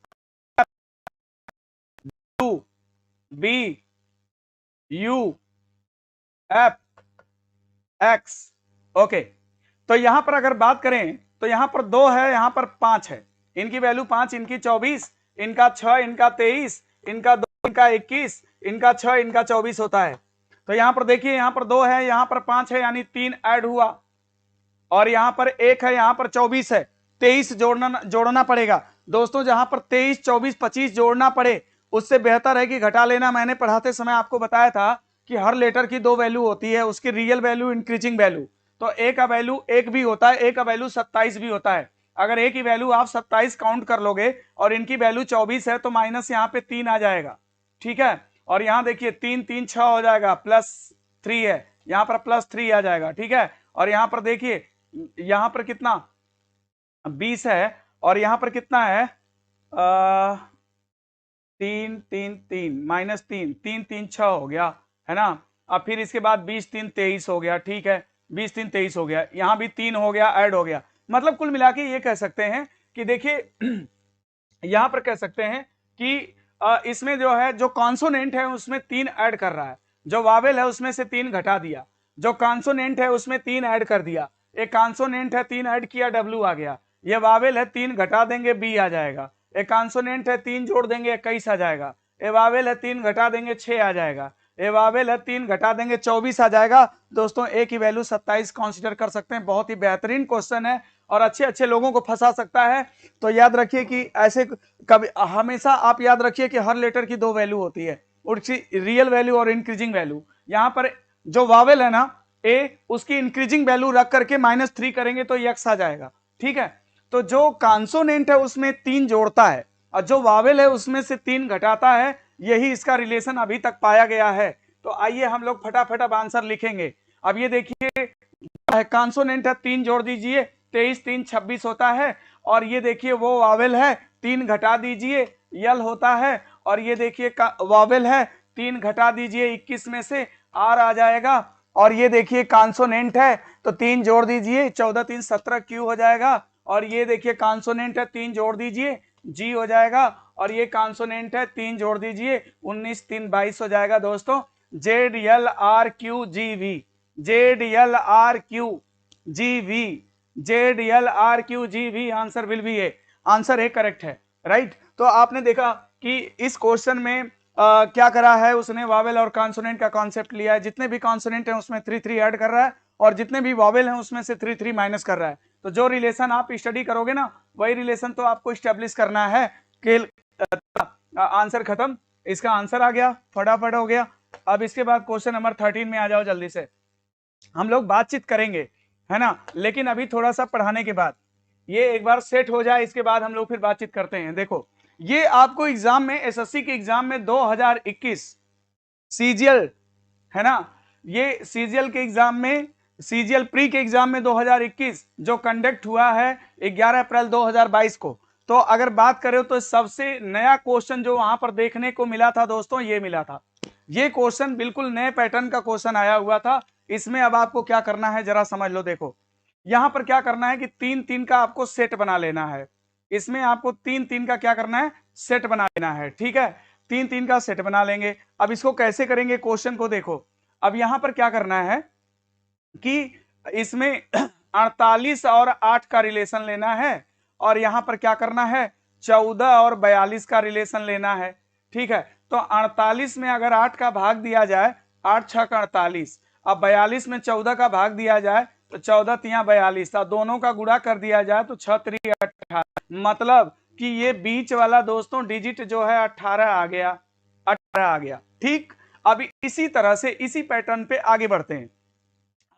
U B U F X. Okay, तो यहां पर अगर बात करें तो यहां पर 2 है, यहां पर 5 है, इनकी वैल्यू 5, इनकी 24, इनका 6, इनका 23, इनका 2, इनका 21, इनका 6, इनका 24 होता है। तो यहां पर देखिए, यहां पर 2 है, यहां पर 5 है, यानी 3 ऐड हुआ, और यहां पर 1 है, यहां पर 24 है, 23 जोड़ना पड़ेगा दोस्तों। जहां पर 23, 24, 25 जोड़ना पड़े, उससे बेहतर है कि घटा लेना। मैंने पढ़ाते समय आपको बताया था कि हर लेटर की 2 वैल्यू होती है, उसकी रियल वैल्यू, इंक्रीजिंग वैल्यू। तो ए का वैल्यू 1 भी होता है, ए का वैल्यू 27 भी होता है। अगर ए की वैल्यू आप 27 काउंट कर लोगे और इनकी वैल्यू 24 है, तो माइनस यहाँ पे 3 आ जाएगा, ठीक है। और यहाँ देखिए 3 3 6 हो जाएगा, +3 है, यहाँ पर +3 आ जाएगा, ठीक है। और यहाँ पर देखिए, यहाँ पर कितना 20 है, और यहाँ पर कितना है 3 3 3 -3, 3 3 6 हो गया, है ना। अब फिर इसके बाद 20 3 23 हो गया, ठीक है, 20 3 23 हो गया, यहाँ भी 3 हो गया, ऐड हो गया। मतलब कुल मिला के ये कह सकते हैं कि देखिए यहां पर कह सकते हैं कि इसमें जो है, जो कॉन्सोनेंट है उसमें 3 ऐड कर रहा है, जो वावेल है उसमें से 3 घटा दिया, जो कॉन्सोनेंट है उसमें 3 ऐड कर दिया। एक कॉन्सोनेंट है, 3 ऐड किया, डब्ल्यू आ गया। ये वावेल है, 3 घटा देंगे, बी आ जाएगा। एक कॉन्सोनेंट है, 3 जोड़ देंगे, 21 आ जाएगा। ए वावेल है, 3 घटा देंगे, 6 आ जाएगा। ए वावेल है, 3 घटा देंगे, 24 आ जाएगा। दोस्तों ए की वैल्यू 27 कंसीडर कर सकते हैं। बहुत ही बेहतरीन क्वेश्चन है और अच्छे अच्छे लोगों को फंसा सकता है। तो याद रखिए कि ऐसे कभी हमेशा आप याद रखिए कि हर लेटर की 2 वैल्यू होती है, उसकी रियल वैल्यू और इंक्रीजिंग वैल्यू। यहां पर जो वावेल है ना ए, उसकी इंक्रीजिंग वैल्यू रख करके -3 करेंगे तो एक्स आ जाएगा, ठीक है। तो जो कॉन्सोनेंट है उसमें 3 जोड़ता है और जो वावेल है उसमें से 3 घटाता है, यही इसका रिलेशन अभी तक पाया गया है। तो आइए हम लोग फटाफट अब आंसर लिखेंगे। अब ये देखिए कॉन्सोनेंट है, 3 जोड़ दीजिए, 23 3 26 होता है। और ये देखिए वो वावेल है, 3 घटा दीजिए, यल होता है। और ये देखिए वावेल है, 3 घटा दीजिए, 21 में से आर आ जाएगा। और ये देखिए कॉन्सोनेंट है, तो 3 जोड़ दीजिए, 14 3 17 क्यू हो जाएगा। और ये देखिए कॉन्सोनेंट है, 3 जोड़ दीजिए, जी हो जाएगा। और ये कॉन्सोनेंट है, 3 जोड़ दीजिए, 19 3 22 हो जाएगा। दोस्तों Z L R Q G V, Z L R Q G V, Z L R Q G V, answer will be A, answer A correct है, राइट। तो आपने देखा कि इस क्वेश्चन में क्या करा है उसने, वावेल और कॉन्सोनेंट का कॉन्सेप्ट लिया है। जितने भी कॉन्सोनेंट हैं उसमें 3 3 ऐड कर रहा है और जितने भी वावेल हैं उसमें से 3 3 माइनस कर रहा है। तो जो रिलेशन आप स्टडी करोगे ना, वही रिलेशन तो आपको स्टेब्लिश करना है कि आंसर खत्म। इसका आंसर आ गया, फटाफट हो गया। अब इसके बाद क्वेश्चन नंबर 13 में आ जाओ जल्दी से। हम लोग बातचीत करेंगे, है ना, लेकिन अभी थोड़ा सा पढ़ाने के बाद ये एक बार सेट हो जाए, इसके बाद हम लोग फिर बातचीत करते हैं। देखो ये आपको एग्जाम में, एसएससी के एग्जाम में 2021 सीजीएल, है ना, ये सीजीएल के एग्जाम में, सीजीएल प्री के एग्जाम में 2021 जो कंडक्ट हुआ है 11 अप्रैल 2022 को। तो अगर बात करें तो सबसे नया क्वेश्चन जो वहां पर देखने को मिला था दोस्तों, ये मिला था। ये क्वेश्चन बिल्कुल नए पैटर्न का क्वेश्चन आया हुआ था। इसमें अब आपको क्या करना है जरा समझ लो। देखो यहां पर क्या करना है कि 3 3 का आपको सेट बना लेना है। इसमें आपको 3 3 का क्या करना है, सेट बना लेना है, ठीक है। 3 3 का सेट बना लेंगे। अब इसको कैसे करेंगे क्वेश्चन को देखो। अब यहां पर क्या करना है कि इसमें 48 और 8 का रिलेशन लेना है, और यहां पर क्या करना है 14 और 42 का रिलेशन लेना है, ठीक है। तो 48 में अगर 8 का भाग दिया जाए, 8 6 का 48, अब 42 में 14 का भाग दिया जाए तो 14 तिया 42, दोनों का गुणा कर दिया जाए तो 6 3 18, मतलब कि ये बीच वाला दोस्तों डिजिट जो है 18 आ गया, 18 आ गया, ठीक। अभी इसी तरह से इसी पैटर्न पे आगे बढ़ते हैं।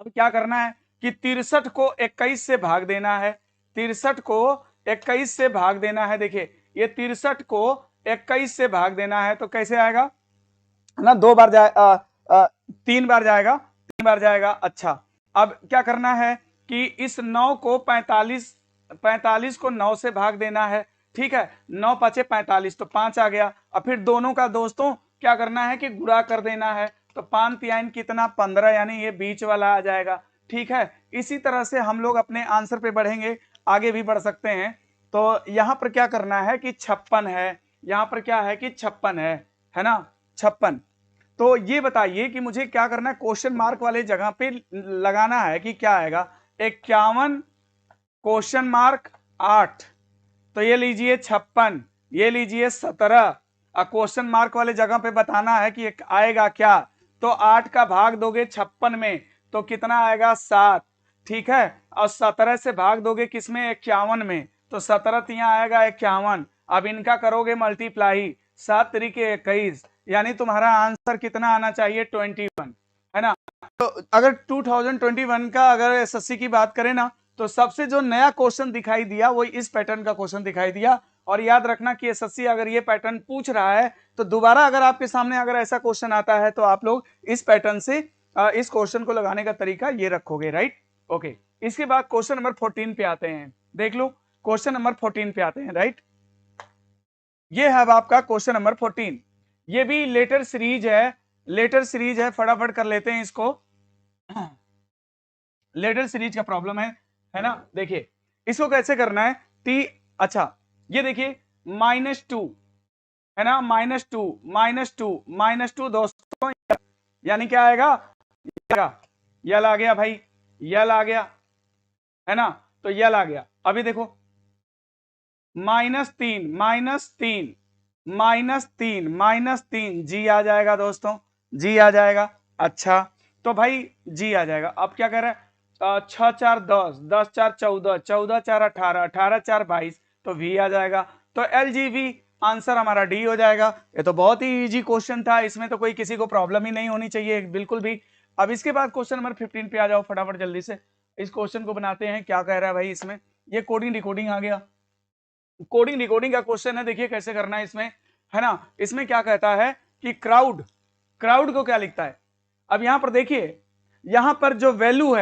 अब क्या करना है कि 63 को 21 से भाग देना है, 63 को 21 से भाग देना है। देखिए ये 63 को 21 से भाग देना है तो कैसे आएगा ना, 2 बार जाए 3 बार जाएगा, 3 बार जाएगा। अच्छा अब क्या करना है कि इस 9 को 45 को 9 से भाग देना है, ठीक है। 9 5 45 तो 5 आ गया। अब फिर दोनों का दोस्तों क्या करना है कि गुणा कर देना है, तो 5 3 कितना 15, यानी ये बीच वाला आ जाएगा, ठीक है। इसी तरह से हम लोग अपने आंसर पे बढ़ेंगे। आगे भी बढ़ सकते हैं। तो यहाँ पर क्या करना है कि 56 है, यहाँ पर क्या है कि 56 है ना, 56। तो ये बताइए कि मुझे क्या करना है, क्वेश्चन मार्क वाले जगह पे लगाना है कि क्या आएगा, 51 क्वेश्चन मार्क 8, तो ये लीजिए 56, ये लीजिए 17, और क्वेश्चन मार्क वाले जगह पे बताना है कि आएगा क्या, तो 8 का भाग दोगे 56 में तो कितना आएगा 7, ठीक है, और 17 से भाग दोगे किसमें 51 में, तो 17 यहाँ आएगा 51। अब इनका करोगे मल्टीप्लाई, 7 तरीके 21, यानी तुम्हारा आंसर कितना आना चाहिए 21, है ना। तो अगर 2021 का अगर एसएससी की बात करें ना, तो सबसे जो नया क्वेश्चन दिखाई दिया वो इस पैटर्न का क्वेश्चन दिखाई दिया। और याद रखना कि एसएससी अगर ये पैटर्न पूछ रहा है तो दोबारा अगर आपके सामने अगर ऐसा क्वेश्चन आता है तो आप लोग इस पैटर्न से इस क्वेश्चन को लगाने का तरीका ये रखोगे, राइट। ओके, इसके बाद क्वेश्चन नंबर 14 पे आते हैं, देख लो क्वेश्चन नंबर 14 पे आते हैं, राइट। ये है आपका क्वेश्चन नंबर 14, ये भी लेटर सीरीज है, फटाफट कर लेते हैं इसको। लेटर सीरीज का प्रॉब्लम है ना। देखिए इसको कैसे करना है, टी, अच्छा ये देखिए -2 है ना, -2 दोस्तों, यानी क्या आएगा, यल आ गया भाई, यल आ गया, है ना, तो यल आ गया। अभी देखो -3 जी आ जाएगा दोस्तों, जी आ जाएगा। अच्छा तो भाई जी आ जाएगा। अब क्या कर रहा है, 6 4 10, 10 4 14, 14 4 18, 18 4 22, तो वी आ जाएगा। तो LGV आंसर हमारा डी हो जाएगा। ये तो बहुत ही इजी क्वेश्चन था, इसमें तो कोई किसी को प्रॉब्लम ही नहीं होनी चाहिए बिल्कुल भी। अब इसके बाद क्वेश्चन नंबर 15 पे आ जाओ फटाफट जल्दी से, इस क्वेश्चन को बनाते हैं। क्या कह रहा है भाई इसमें, ये कोडिंग रिकॉर्डिंग आ गया, कोडिंग रिकॉर्डिंग का क्वेश्चन है, देखिए कैसे करना है इसमें, है ना। इसमें क्या कहता है कि क्राउड, क्राउड को क्या लिखता है। अब यहां पर देखिए, यहां पर जो वैल्यू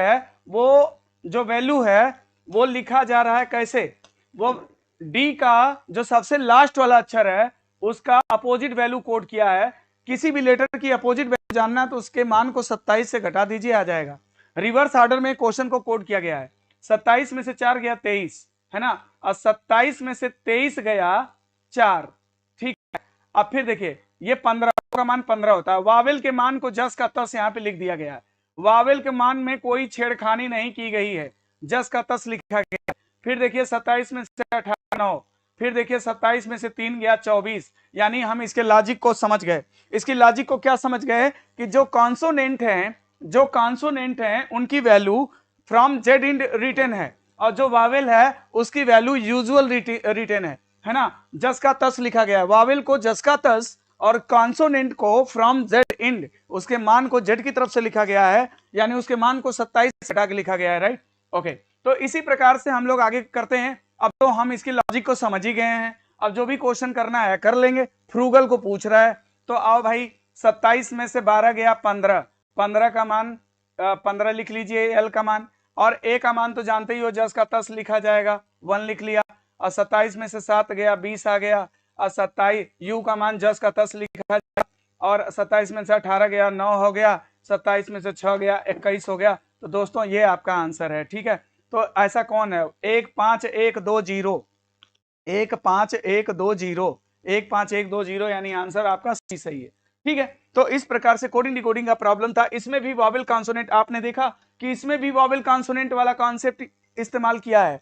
है वो लिखा जा रहा है कैसे, वो डी का जो सबसे लास्ट वाला अक्षर है उसका अपोजिट वैल्यू कोड किया है। किसी भी लेटर की अपोजिट वैल्यू जानना है तो उसके मान को 27 से घटा दीजिए, आ जाएगा। रिवर्स ऑर्डर में क्वेश्चन को कोड किया गया है। 27 में से 4 गया 23, है ना, और 27 में से 23 गया 4, ठीक है। अब फिर देखिए ये 15 का मान 15 होता है, वावेल के मान को जस का तस यहाँ पे लिख दिया गया है। वावेल के मान में कोई छेड़खानी नहीं की गई है, जस का तस लिखा गया है। फिर देखिए 27 में से 18 9, फिर देखिए 27 में से 3 गया 24, यानी हम इसके लॉजिक को समझ गए। इसकी लॉजिक को क्या समझ गए कि जो कॉन्सोनेंट हैं उनकी value from Z end return है, और जो वावेल है उसकी वैल्यू यूजुअल रिटर्न है ना। जस का तस लिखा गया है, वावेल को जस का तस और कॉन्सोनेंट को फ्रॉम जेड इंड, उसके मान को जेड की तरफ से लिखा गया है, यानी उसके मान को 27 हटा के लिखा गया है, राइट। ओके, तो इसी प्रकार से हम लोग आगे करते हैं। अब तो हम इसकी लॉजिक को समझ ही गए हैं, अब जो भी क्वेश्चन करना है कर लेंगे। फ्रूगल को पूछ रहा है, तो आओ भाई 27 में से 12 गया 15, 15 का मान 15 लिख लीजिए एल का मान, और ए का मान तो जानते ही हो जस का तस लिखा जाएगा 1 लिख लिया, और 27 में से 7 गया 20 आ गया, और 27 यू का मान जस का तस लिखा जाएगा, और 27 में से 18 गया 9 हो गया, 27 में से 6 गया 21 हो गया। तो दोस्तों ये आपका आंसर है, ठीक है। तो ऐसा कौन है, 1 5 1 2 0, 1 5 1 2 0, 1 5 1 2 0, यानी आंसर आपका सही है, ठीक है। तो इस प्रकार से कोडिंग डिकोडिंग का प्रॉब्लम था। इसमें भी वॉवेल कॉन्सोनेंट आपने देखा कि इसमें भी वॉवेल कॉन्सोनेंट वाला कॉन्सेप्ट इस्तेमाल किया है,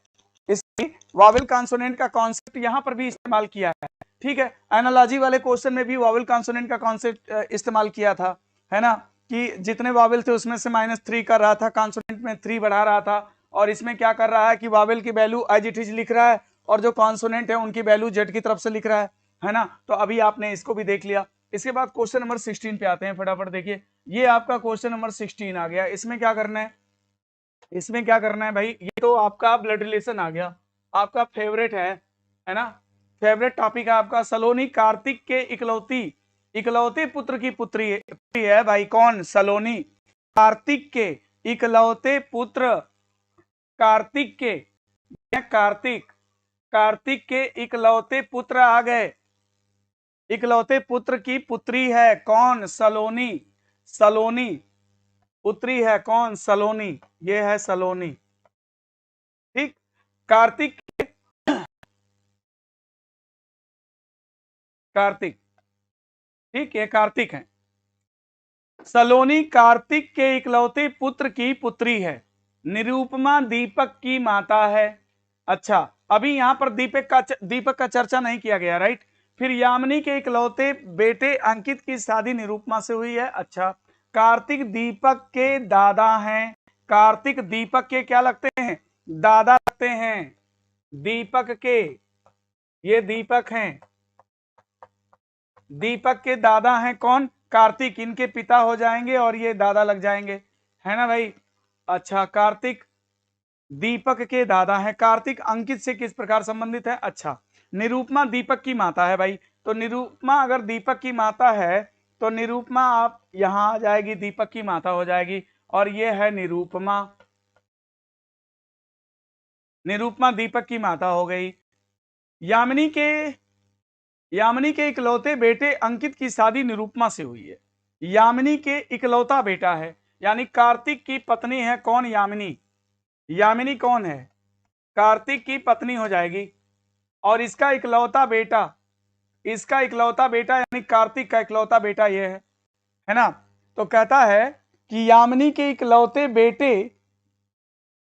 इसमें वॉवेल कॉन्सोनेंट का कॉन्सेप्ट यहां पर भी इस्तेमाल किया है, ठीक है। एनालॉजी वाले क्वेश्चन में भी वॉवेल कॉन्सोनेंट का कॉन्सेप्ट इस्तेमाल किया था, है ना, कि जितने वॉवेल थे उसमें से -3 कर रहा था, कॉन्सोनेंट में 3 बढ़ा रहा था, और इसमें क्या कर रहा है कि वॉवेल की वैल्यू एज इट इज लिख रहा है, और जो कॉन्सोनेंट है उनकी वैल्यू जेड की तरफ से लिख रहा है ना। तो अभी आपने इसको भी देख लिया। इसके बाद क्वेश्चन नंबर 16 पे आते हैं, फटाफट देखिए। ये आपका क्वेश्चन नंबर 16 आ गया। इसमें क्या करना है, इसमें क्या करना है भाई, ये तो आपका ब्लड रिलेशन आ गया, आपका फेवरेट है ना, फेवरेट टॉपिक है आपका। सलोनी कार्तिक के इकलौते पुत्र की पुत्री है भाई, कौन, सलोनी, कार्तिक के इकलौते पुत्र, कार्तिक के, कार्तिक के इकलौते पुत्र आ गए, इकलौते पुत्र की पुत्री है कौन, सलोनी, सलोनी पुत्री है कौन, सलोनी, ये है सलोनी, ठीक। कार्तिक कार्तिक, ठीक है, कार्तिक है। सलोनी कार्तिक के इकलौते पुत्र की पुत्री है। निरूपमा दीपक की माता है। अच्छा, अभी यहां पर दीपक का चर्चा नहीं किया गया, राइट। फिर यामिनी के इकलौते बेटे अंकित की शादी निरूपमा से हुई है। अच्छा, कार्तिक दीपक के दादा हैं। कार्तिक दीपक के क्या लगते हैं? दादा लगते हैं। दीपक के, ये दीपक हैं, दीपक के दादा हैं कौन? कार्तिक। इनके पिता हो जाएंगे और ये दादा लग जाएंगे, है ना भाई। अच्छा, कार्तिक दीपक के दादा हैं। कार्तिक अंकित से किस प्रकार संबंधित है? अच्छा, निरूपमा दीपक की माता है भाई। तो निरूपमा अगर दीपक की माता है तो निरूपमा आप यहां आ जाएगी, दीपक की माता हो जाएगी, और ये है निरूपमा। निरूपमा दीपक की माता हो गई। यामिनी के इकलौते बेटे अंकित की शादी निरूपमा से हुई है। यामिनी के इकलौता बेटा है, यानी कार्तिक की पत्नी है कौन? यामिनी। यामिनी कौन है? कार्तिक की पत्नी हो जाएगी। और इसका इकलौता बेटा, यानी कार्तिक का इकलौता बेटा ये है ना। तो कहता है कि यामिनी के इकलौते बेटे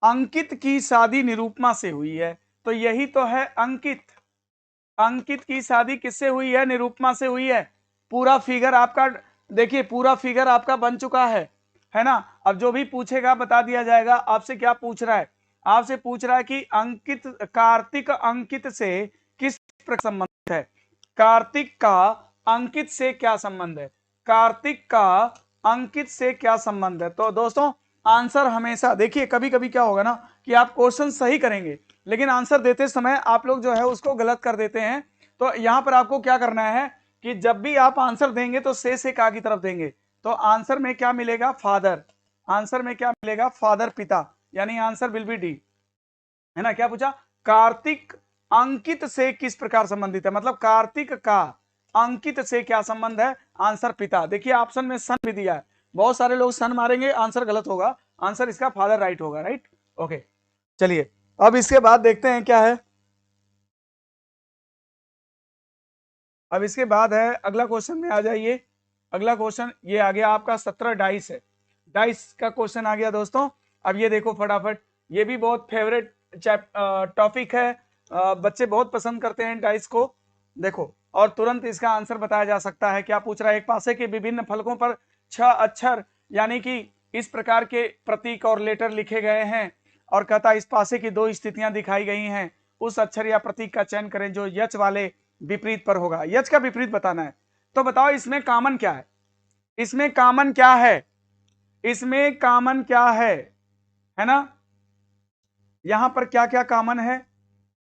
अंकित की शादी निरूपमा से हुई है। तो यही तो है अंकित। अंकित की शादी किससे हुई है? निरूपमा से हुई है। पूरा फिगर आपका देखिए, पूरा फिगर आपका बन चुका है ना। अब जो भी पूछेगा बता दिया जाएगा। आपसे क्या पूछ रहा है? आपसे पूछ रहा है कि अंकित, कार्तिक अंकित से किस प्रकार संबंध है? कार्तिक का अंकित से क्या संबंध है? कार्तिक का अंकित से क्या संबंध है? तो दोस्तों आंसर हमेशा देखिए, कभी कभी क्या होगा ना कि आप क्वेश्चन सही करेंगे लेकिन आंसर देते समय आप लोग जो है उसको गलत कर देते हैं। तो यहां पर आपको क्या करना है कि जब भी आप आंसर देंगे तो से का की तरफ देंगे। तो आंसर में क्या मिलेगा? फादर। आंसर में क्या मिलेगा? फादर, पिता, यानी आंसर विल बी डी, है ना। क्या पूछा? कार्तिक अंकित से किस प्रकार संबंधित है, मतलब कार्तिक का अंकित से क्या संबंध है? आंसर पिता। देखिए ऑप्शन में सन भी दिया है, बहुत सारे लोग सन मारेंगे, आंसर गलत होगा। आंसर इसका फादर राइट होगा, राइट। ओके, चलिए अब इसके बाद देखते हैं क्या है। अब इसके बाद है अगला क्वेश्चन में आ जाइए। अगला क्वेश्चन ये आ गया आपका 17 डाइस है। डाइस का क्वेश्चन आ गया दोस्तों। अब ये देखो फटाफट, ये भी बहुत फेवरेट टॉपिक है, बच्चे बहुत पसंद करते हैं डाइस को। देखो, और तुरंत इसका आंसर बताया जा सकता है। क्या पूछ रहा है? एक पासे के विभिन्न फलकों पर 6 अक्षर यानी कि इस प्रकार के प्रतीक और लेटर लिखे गए हैं, और कहता इस पासे की 2 स्थितियां दिखाई गई हैं, उस अक्षर या प्रतीक का चयन करें जो यच वाले विपरीत पर होगा। यच का विपरीत बताना है। तो बताओ इसमें कॉमन क्या है? इसमें कॉमन क्या है? इसमें कॉमन क्या है ना। यहां पर क्या क्या कॉमन है?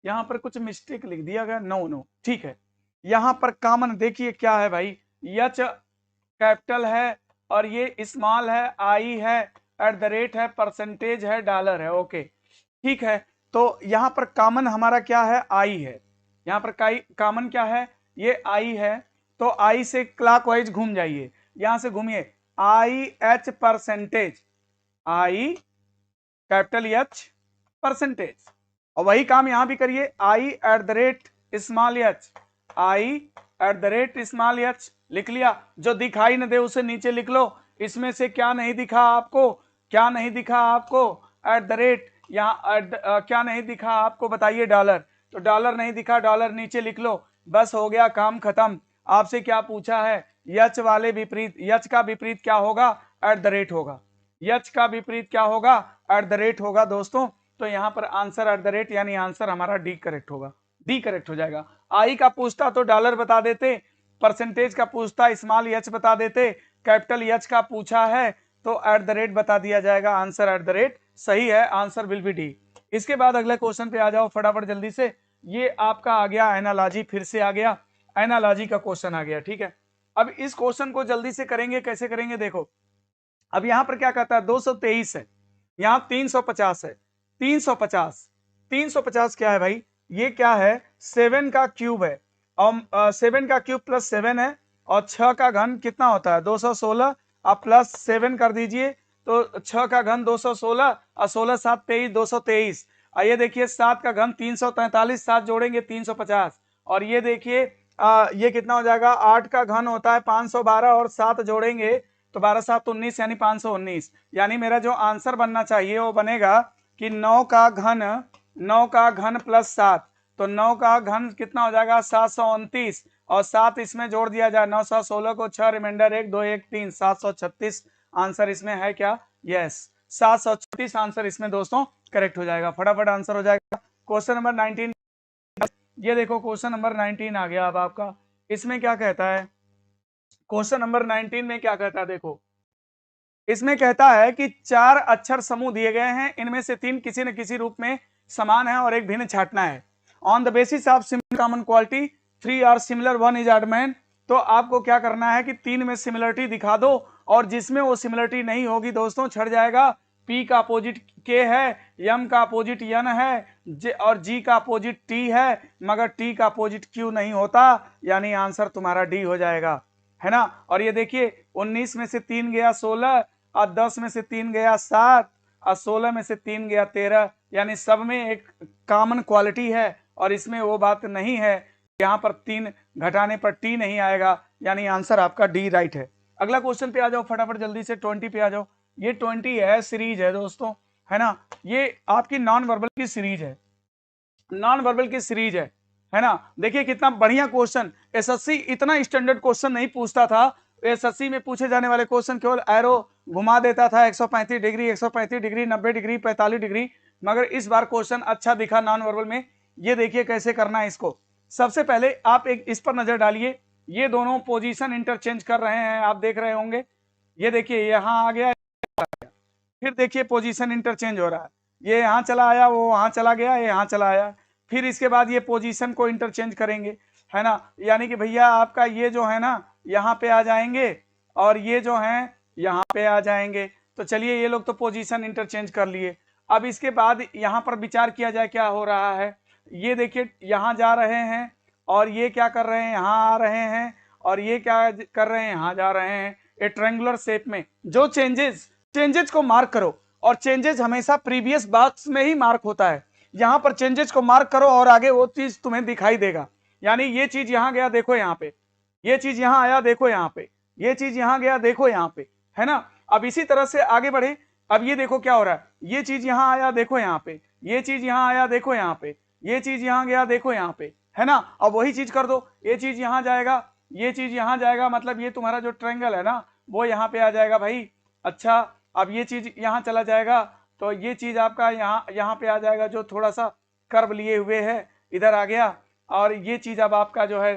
यहां पर कुछ मिस्टेक लिख दिया गया, नो नो, ठीक है। यहां पर कॉमन देखिए क्या है भाई, यच कैपिटल है और ये स्मॉल है, आई है, एट द रेट है, परसेंटेज है, डॉलर है। ओके, ठीक है। तो यहां पर कॉमन हमारा क्या है? आई है। यहां पर कॉमन क्या है? ये आई है। तो आई से क्लॉकवाइज घूम जाइए, यहां से घूमिए, I H percentage, I capital H percentage, और वही काम यहां भी करिए, I at the rate small H, I at the rate small H. लिख लिया। जो दिखाई न दे उसे नीचे लिख लो। इसमें से क्या नहीं दिखा आपको? क्या नहीं दिखा आपको? एट द रेट, यहाँ क्या नहीं दिखा आपको? बताइए। डॉलर। तो डॉलर नहीं दिखा, डॉलर नीचे लिख लो। बस हो गया काम खत्म। आपसे क्या पूछा है? यच वाले विपरीत, यच का विपरीत क्या होगा? एट द रेट होगा। यच का विपरीत क्या होगा? एट द रेट होगा दोस्तों। तो यहां पर आंसर एट द रेट, यानी आंसर हमारा डी करेक्ट होगा। डी करेक्ट हो जाएगा। आई का पूछता तो डॉलर बता देते, परसेंटेज का पूछता स्मॉल एच बता देते, कैपिटल एच का पूछा है तो एट द रेट बता दिया जाएगा। आंसर एट द रेट सही है, आंसर विल बी डी। इसके बाद अगले क्वेश्चन पे आ जाओ फटाफट जल्दी से। ये आपका आ गया एनालॉजी, फिर से आ गया एनालॉजी का क्वेश्चन आ गया, ठीक है। अब इस क्वेश्चन को जल्दी से करेंगे, कैसे करेंगे देखो। अब यहां पर क्या कहता है? 223 है, यहां 350 है। 350, 350 क्या है भाई? ये क्या है? 7 का क्यूब है, और 7 का क्यूब प्लस 7 है, और 6 का घन कितना होता है? 216। आप प्लस 7 कर दीजिए तो 6 का घन 216, और 16 7 23, 223। ये देखिए 7 का घन 343, 7 जोड़ेंगे 350, और ये देखिए ये कितना हो जाएगा, 8 का घन होता है 512 और 7 जोड़ेंगे तो 12 7 19 यानी 519। यानी मेरा जो आंसर बनना चाहिए वो बनेगा कि 9 का घन प्लस 7, तो 9 का घन कितना हो जाएगा 729, और 7 इसमें जोड़ दिया जाए 916 को 6 रिमाइंडर 1 2 1 3 736 आंसर इसमें है क्या, यस 736 आंसर इसमें दोस्तों करेक्ट हो जाएगा। फटाफट आंसर हो जाएगा। क्वेश्चन नंबर 19, ये देखो क्वेश्चन नंबर 19 आ गया अब आपका। इसमें क्या कहता है, क्वेश्चन नंबर 19 में क्या कहता है, देखो इसमें कहता है कि 4 अक्षर समूह दिए गए हैं, इनमें से 3 किसी न किसी रूप में समान है और एक भिन्न छांटना है। On the basis of similar common quality 3 are similar 1 is odd man. तो आपको क्या करना है कि 3 में सिमिलरिटी दिखा दो, और जिसमें वो सिमिलरिटी नहीं होगी दोस्तों छट जाएगा। P का अपोजिट K है, M का अपोजिट N है, और G का अपोजिट T है, मगर T का अपोजिट Q नहीं होता, यानी आंसर तुम्हारा D हो जाएगा, है ना। और ये देखिए 19 में से 3 गया 16, और 10 में से 3 गया 7, और 16 में से 3 गया 13, यानी सब में एक कॉमन क्वालिटी है, और इसमें वो बात नहीं है, यहाँ पर 3 घटाने पर T नहीं आएगा, यानी आंसर आपका डी राइट है। अगला क्वेश्चन पे आ जाओ फटाफट जल्दी से, 20 पे आ जाओ। ये 20 है, सीरीज है दोस्तों, है ना, ये आपकी नॉन वर्बल की सीरीज है, नॉन वर्बल की सीरीज है ना। देखिए कितना बढ़िया क्वेश्चन, एसएससी इतना स्टैंडर्ड क्वेश्चन नहीं पूछता था। एसएससी में पूछे जाने वाले क्वेश्चन केवल एरो घुमा देता था 135 डिग्री 135 डिग्री 90 डिग्री 45 डिग्री, मगर इस बार क्वेश्चन अच्छा दिखा नॉन वर्बल में। ये देखिए कैसे करना है इसको। सबसे पहले आप एक इस पर नजर डालिए, ये दोनों पोजीशन इंटरचेंज कर रहे हैं, आप देख रहे होंगे। ये देखिए यहाँ आ गया, फिर देखिए पोजीशन इंटरचेंज हो रहा है, ये यहाँ चला आया, वो वहां चला गया, ये यहाँ चला आया, फिर इसके बाद ये पोजीशन को इंटरचेंज करेंगे, है ना। यानी कि भैया आपका ये जो है ना यहाँ पे आ जाएंगे, और ये जो है यहाँ पे आ जाएंगे। तो चलिए ये लोग तो पोजीशन इंटरचेंज कर लिए। अब इसके बाद यहाँ पर विचार किया जाए क्या हो रहा है। ये देखिए यहाँ जा रहे हैं, और ये क्या कर रहे हैं, यहाँ आ रहे हैं, और ये क्या कर रहे हैं, यहाँ जा रहे हैं। ए ट्रायंगुलर शेप में जो चेंजेस को मार्क करो, और चेंजेस हमेशा प्रीवियस बॉक्स में ही मार्क होता है। यहां पर चेंजेस को मार्क करो और आगे वो चीज तुम्हें दिखाई देगा। यानी ये चीज यहां गया देखो यहाँ पे, ये चीज यहां आया देखो यहाँ पे, ये चीज यहां गया देखो यहाँ पे, है ना। अब इसी तरह से आगे बढ़े, अब ये देखो क्या हो रहा है, ये चीज यहां आया देखो यहाँ पे, ये चीज यहां आया देखो यहाँ पे, ये चीज यहां गया देखो यहाँ पे, है ना। अब वही चीज कर दो, ये चीज यहां जाएगा, ये चीज यहां जाएगा, मतलब ये तुम्हारा जो ट्रायंगल है ना वो यहाँ पे आ जाएगा भाई। अच्छा अब ये चीज यहाँ चला जाएगा, तो ये चीज आपका यहाँ पे आ जाएगा, जो थोड़ा सा कर्व लिए हुए है इधर आ गया, और ये चीज अब आपका जो है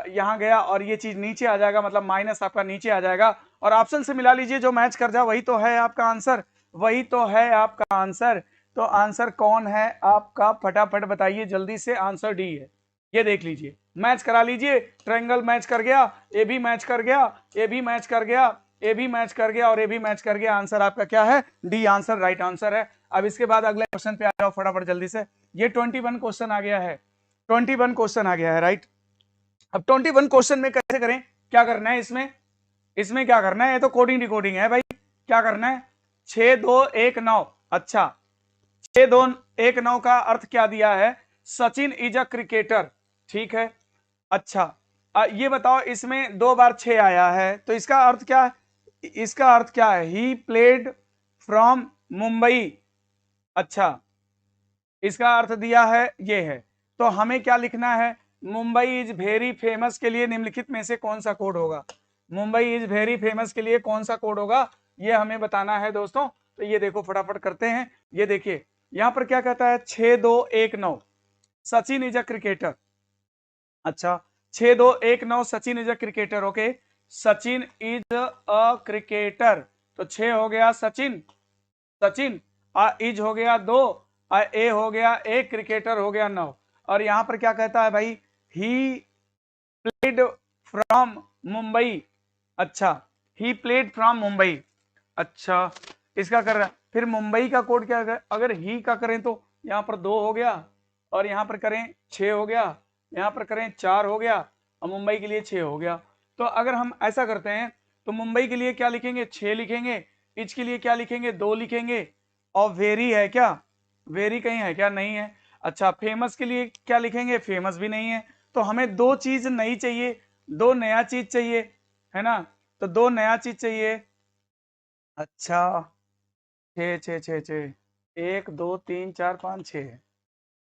यहाँ गया, और ये चीज नीचे आ जाएगा, मतलब माइनस आपका नीचे आ जाएगा। और ऑप्शन से मिला लीजिए जो मैच कर जाए, वही तो है आपका आंसर, वही तो है आपका आंसर। तो आंसर कौन है आपका, फटाफट बताइए जल्दी से, आंसर डी है। ये देख लीजिए, मैच करा लीजिए, ट्रायंगल मैच कर गया, ए भी मैच कर गया, ए भी मैच कर गया, ए भी मैच कर गया, और ए भी मैच कर गया। आंसर आपका क्या है, डी आंसर राइट आंसर है। अब इसके बाद अगले क्वेश्चन पे आ जाओ फटाफट जल्दी से। ये 21 क्वेश्चन आ गया है, 21 क्वेश्चन आ गया है, राइट। अब 21 क्वेश्चन में कैसे करें, क्या करना है इसमें, इसमें क्या करना है, ये तो कोडिंग डिकोडिंग है भाई। क्या करना है, 6 2 1 9। अच्छा 6 2 1 9 का अर्थ क्या दिया है, सचिन इज अ क्रिकेटर, ठीक है। अच्छा ये बताओ, इसमें 2 बार 6 आया है, तो इसका अर्थ क्या है, इसका अर्थ क्या है, ही प्लेड फ्रॉम मुंबई। अच्छा इसका अर्थ दिया है ये है, तो हमें क्या लिखना है, मुंबई इज वेरी फेमस के लिए निम्नलिखित में से कौन सा कोड होगा, मुंबई इज वेरी फेमस के लिए कौन सा कोड होगा, ये हमें बताना है दोस्तों। तो ये देखो फटाफट करते हैं। ये देखिए यहां पर क्या कहता है, 6 2 1 9 सचिन इज अ क्रिकेटर। अच्छा 6 2 1 9 Sachin is a cricketer, okay Sachin is a cricketer, तो 6 हो गया सचिन, सचिन इज हो गया 2, ए हो गया 1, क्रिकेटर हो गया 9। और यहां पर क्या कहता है भाई, ही प्लेड फ्रॉम मुंबई। अच्छा ही प्लेड फ्रॉम मुंबई, अच्छा इसका कर रहा है, फिर मुंबई का कोड क्या है, अगर ही का करें तो यहाँ पर 2 हो गया, और यहाँ पर करें 6 हो गया, यहाँ पर करें 4 हो गया, और मुंबई के लिए 6 हो गया। तो अगर हम ऐसा करते हैं तो मुंबई के लिए क्या लिखेंगे, 6 लिखेंगे, इच के लिए क्या लिखेंगे, 2 लिखेंगे, और वेरी है क्या, वेरी कहीं है क्या? नहीं है। अच्छा, फेमस के लिए क्या लिखेंगे? फेमस भी नहीं है। तो हमें दो चीज नई चाहिए, दो नया चीज चाहिए, है ना? तो दो नया चीज चाहिए। अच्छा, छ छ छ छ, एक दो तीन चार पाँच छः है।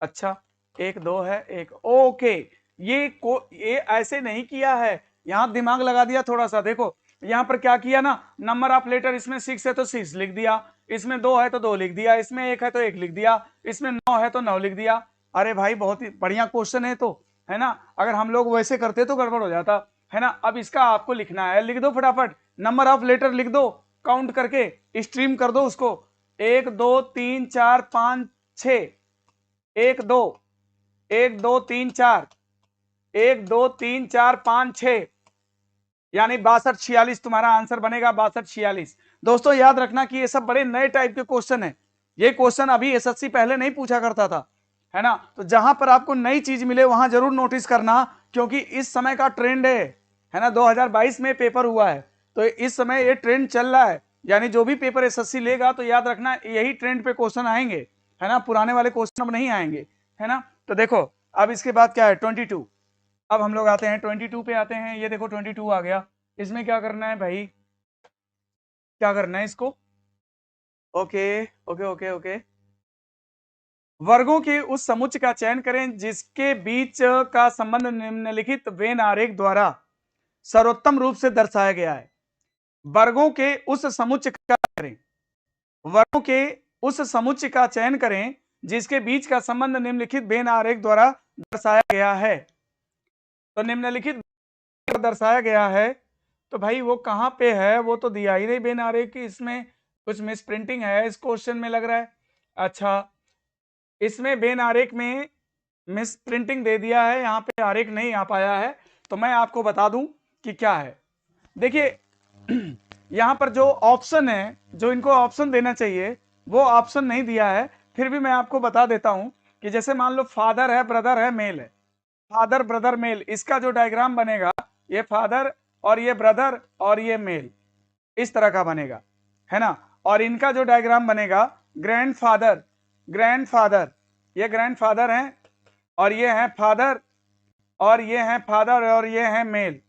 अच्छा, एक दो है, एक, ओके। ये ऐसे नहीं किया है, यहाँ दिमाग लगा दिया थोड़ा सा। देखो यहाँ पर क्या किया ना, नंबर ऑफ लेटर इसमें 6 है तो 6 लिख दिया, इसमें 2 है तो 2 लिख दिया, इसमें 1 है तो 1 लिख दिया, इसमें 9 है तो 9 लिख दिया। अरे भाई बहुत ही बढ़िया क्वेश्चन है तो, है ना? अगर हम लोग वैसे करते तो गड़बड़ हो जाता, है ना? अब इसका आपको लिखना है, लिख दो फटाफट, नंबर ऑफ लेटर लिख दो, काउंट करके स्ट्रीम कर दो उसको, 1 2 3 4 5 6, 1 2 1 2 3 4, 1 2 3 4 5 6, यानी 62 46 तुम्हारा आंसर बनेगा, 62 46। दोस्तों याद रखना कि ये सब बड़े नए टाइप के क्वेश्चन है, ये क्वेश्चन अभी एसएससी पहले नहीं पूछा करता था, है ना? तो जहां पर आपको नई चीज मिले वहां जरूर नोटिस करना, क्योंकि इस समय का ट्रेंड है ना? 2022 में पेपर हुआ है, तो इस समय ये ट्रेंड चल रहा है, यानी जो भी पेपर एसएससी लेगा तो याद रखना यही ट्रेंड पे क्वेश्चन आएंगे, है ना? पुराने वाले क्वेश्चन अब नहीं आएंगे, है ना? तो देखो अब इसके बाद क्या है, 22। अब हम लोग आते हैं 22 पे आते हैं, ये देखो 22 आ गया। इसमें क्या करना है भाई, क्या करना है इसको, ओके ओके ओके ओके। वर्गों के उस समुच्चय का चयन करें जिसके बीच का संबंध निम्नलिखित वेन आरेख द्वारा सर्वोत्तम रूप से दर्शाया गया है। वर्गों के उस समुच्चय का करें, वर्गों के उस समुच्चय का चयन करें जिसके बीच का संबंध निम्नलिखित वेन आरेख द्वारा दर्शाया गया है। तो निम्नलिखित दर्शाया गया है, तो भाई वो कहां पे है, वो तो दिया ही नहीं बेन आरेख की, इसमें कुछ मिस प्रिंटिंग है इस क्वेश्चन में लग रहा है। अच्छा, इसमें बेन आरेख में मिस प्रिंटिंग दे दिया है, यहाँ पे आरेख नहीं आ पाया है, तो मैं आपको बता दूं कि क्या है। देखिए यहाँ पर जो ऑप्शन है, जो इनको ऑप्शन देना चाहिए वो ऑप्शन नहीं दिया है, फिर भी मैं आपको बता देता हूं कि जैसे मान लो फादर है, ब्रदर है, मेल है, फादर ब्रदर मेल, इसका जो डायग्राम बनेगा, ये फादर और ये ब्रदर और ये मेल, इस तरह का बनेगा, है ना? और इनका जो डायग्राम बनेगा, ग्रैंडफादर, ग्रैंडफादर, ये ग्रैंडफादर हैं और ये हैं फादर, और ये हैं फादर और ये हैं मेल,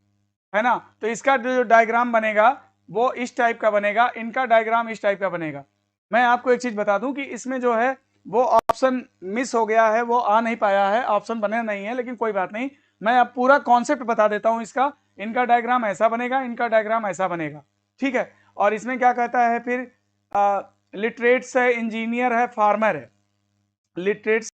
है ना? तो इसका जो डायग्राम बनेगा वो इस टाइप का बनेगा, इनका डायग्राम इस टाइप का बनेगा। मैं आपको एक चीज बता दूं कि इसमें जो है वो ऑप्शन मिस हो गया है, वो आ नहीं पाया है, ऑप्शन बने नहीं है, लेकिन कोई बात नहीं, मैं अब पूरा कॉन्सेप्ट बता देता हूं इसका। इनका डायग्राम ऐसा बनेगा, इनका डायग्राम ऐसा बनेगा, ठीक है? और इसमें क्या कहता है फिर, लिटरेट्स है, इंजीनियर है, फार्मर है। लिटरेट्स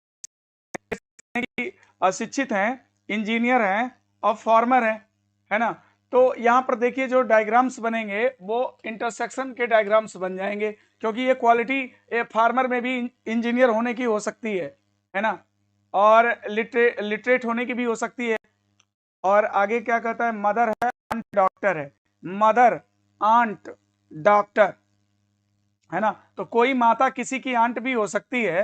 अशिक्षित हैं, इंजीनियर हैं और फार्मर हैं, है ना? तो यहां पर देखिए जो डायग्राम्स बनेंगे वो इंटरसेक्शन के डायग्राम्स बन जाएंगे, क्योंकि ये क्वालिटी फार्मर में भी इंजीनियर होने की हो सकती है ना? और लिटरेट होने की भी हो सकती है। और आगे क्या कहता है, मदर है, आंट डॉक्टर है, मदर आंट डॉक्टर, है ना? तो कोई माता किसी की आंट भी हो सकती है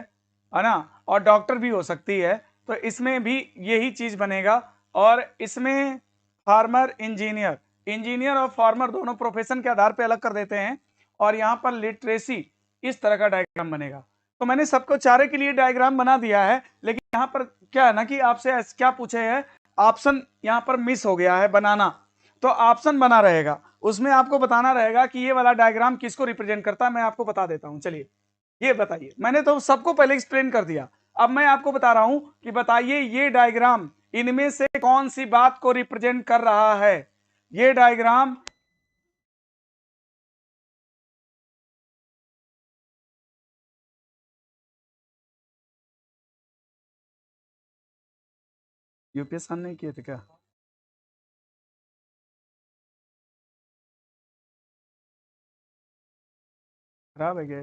ना? और डॉक्टर भी हो सकती है, तो इसमें भी यही चीज बनेगा। और इसमें फार्मर, इंजीनियर, इंजीनियर और फार्मर दोनों प्रोफेशन के आधार पे अलग कर देते हैं, और यहाँ पर लिटरेसी, इस तरह का डायग्राम बनेगा। तो मैंने सबको चारे के लिए डायग्राम बना दिया है, लेकिन यहाँ पर क्या है ना कि आपसे क्या पूछे है, ऑप्शन यहाँ पर मिस हो गया है बनाना, तो ऑप्शन बना रहेगा, उसमें आपको बताना रहेगा कि ये वाला डायग्राम किसको रिप्रेजेंट करता है। मैं आपको बता देता हूं, चलिए ये बताइए, मैंने तो सबको पहले एक्सप्लेन कर दिया, अब मैं आपको बता रहा हूं कि बताइए ये डायग्राम इनमें से कौन सी बात को रिप्रेजेंट कर रहा है। ये डायग्राम, यूपीएस नहीं किए थे क्या? खराब है क्या?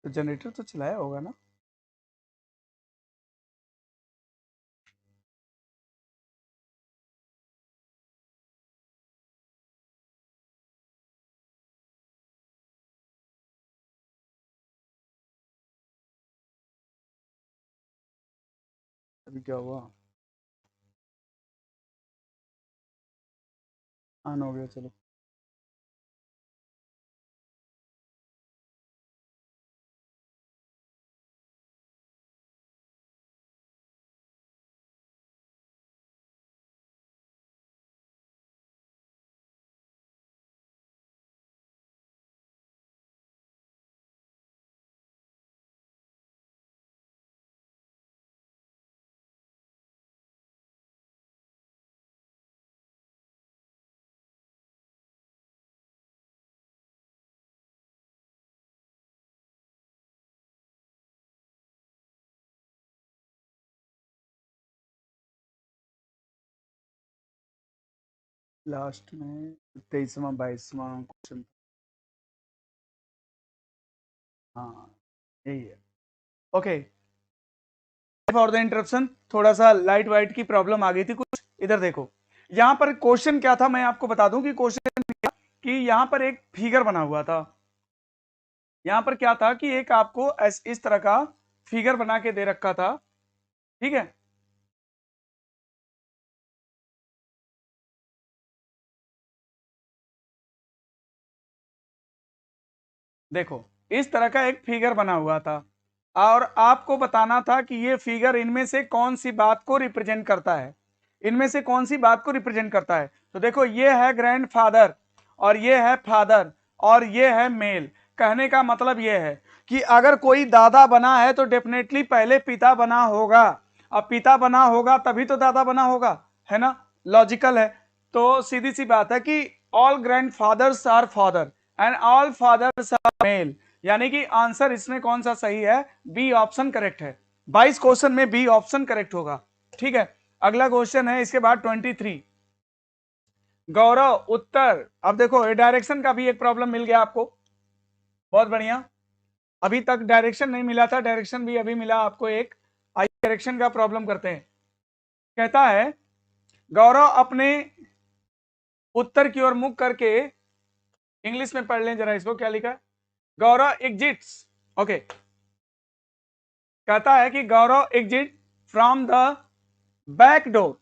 तो जनरेटर तो चलाया होगा ना? अभी क्या हुआ? ऑन हो गया, चलो। लास्ट में 23वां 22वां क्वेश्चन। हाँ, यही है। ओके, फॉर द इंटरप्शन, थोड़ा सा लाइट वाइट की प्रॉब्लम आ गई थी कुछ। इधर देखो, यहां पर क्वेश्चन क्या था, मैं आपको बता दूं कि क्वेश्चन कि यहां पर एक फिगर बना हुआ था। यहां पर क्या था कि एक आपको इस तरह का फिगर बना के दे रखा था, ठीक है। देखो, इस तरह का एक फिगर बना हुआ था और आपको बताना था कि ये फिगर इनमें से कौन सी बात को रिप्रेजेंट करता है, इनमें से कौन सी बात को रिप्रेजेंट करता है। तो देखो, ये है ग्रैंडफादर और ये है फादर और ये है मेल। कहने का मतलब ये है कि अगर कोई दादा बना है तो डेफिनेटली पहले पिता बना होगा, अब पिता बना होगा तभी तो दादा बना होगा, है ना, लॉजिकल है। तो सीधी सी बात है कि all grandfathers are father and all fathers are male, यानी कि आंसर इसमें कौन सा सही है, बी ऑप्शन करेक्ट है। 22 क्वेश्चन में बी ऑप्शन करेक्ट होगा, ठीक है। अगला क्वेश्चन है इसके बाद 23। गौरव उत्तर, अब देखो ये डायरेक्शन का भी एक प्रॉब्लम मिल गया आपको, बहुत बढ़िया। अभी तक डायरेक्शन नहीं मिला था, डायरेक्शन भी अभी मिला आपको एक। आइए डायरेक्शन का प्रॉब्लम करते हैं। कहता है गौरव अपने उत्तर की ओर मुख करके, इंग्लिश में पढ़ लें जरा इसको, क्या लिखा है, गौरव एग्जिट्स, ओके। कहता है कि Gaurav exit from the back door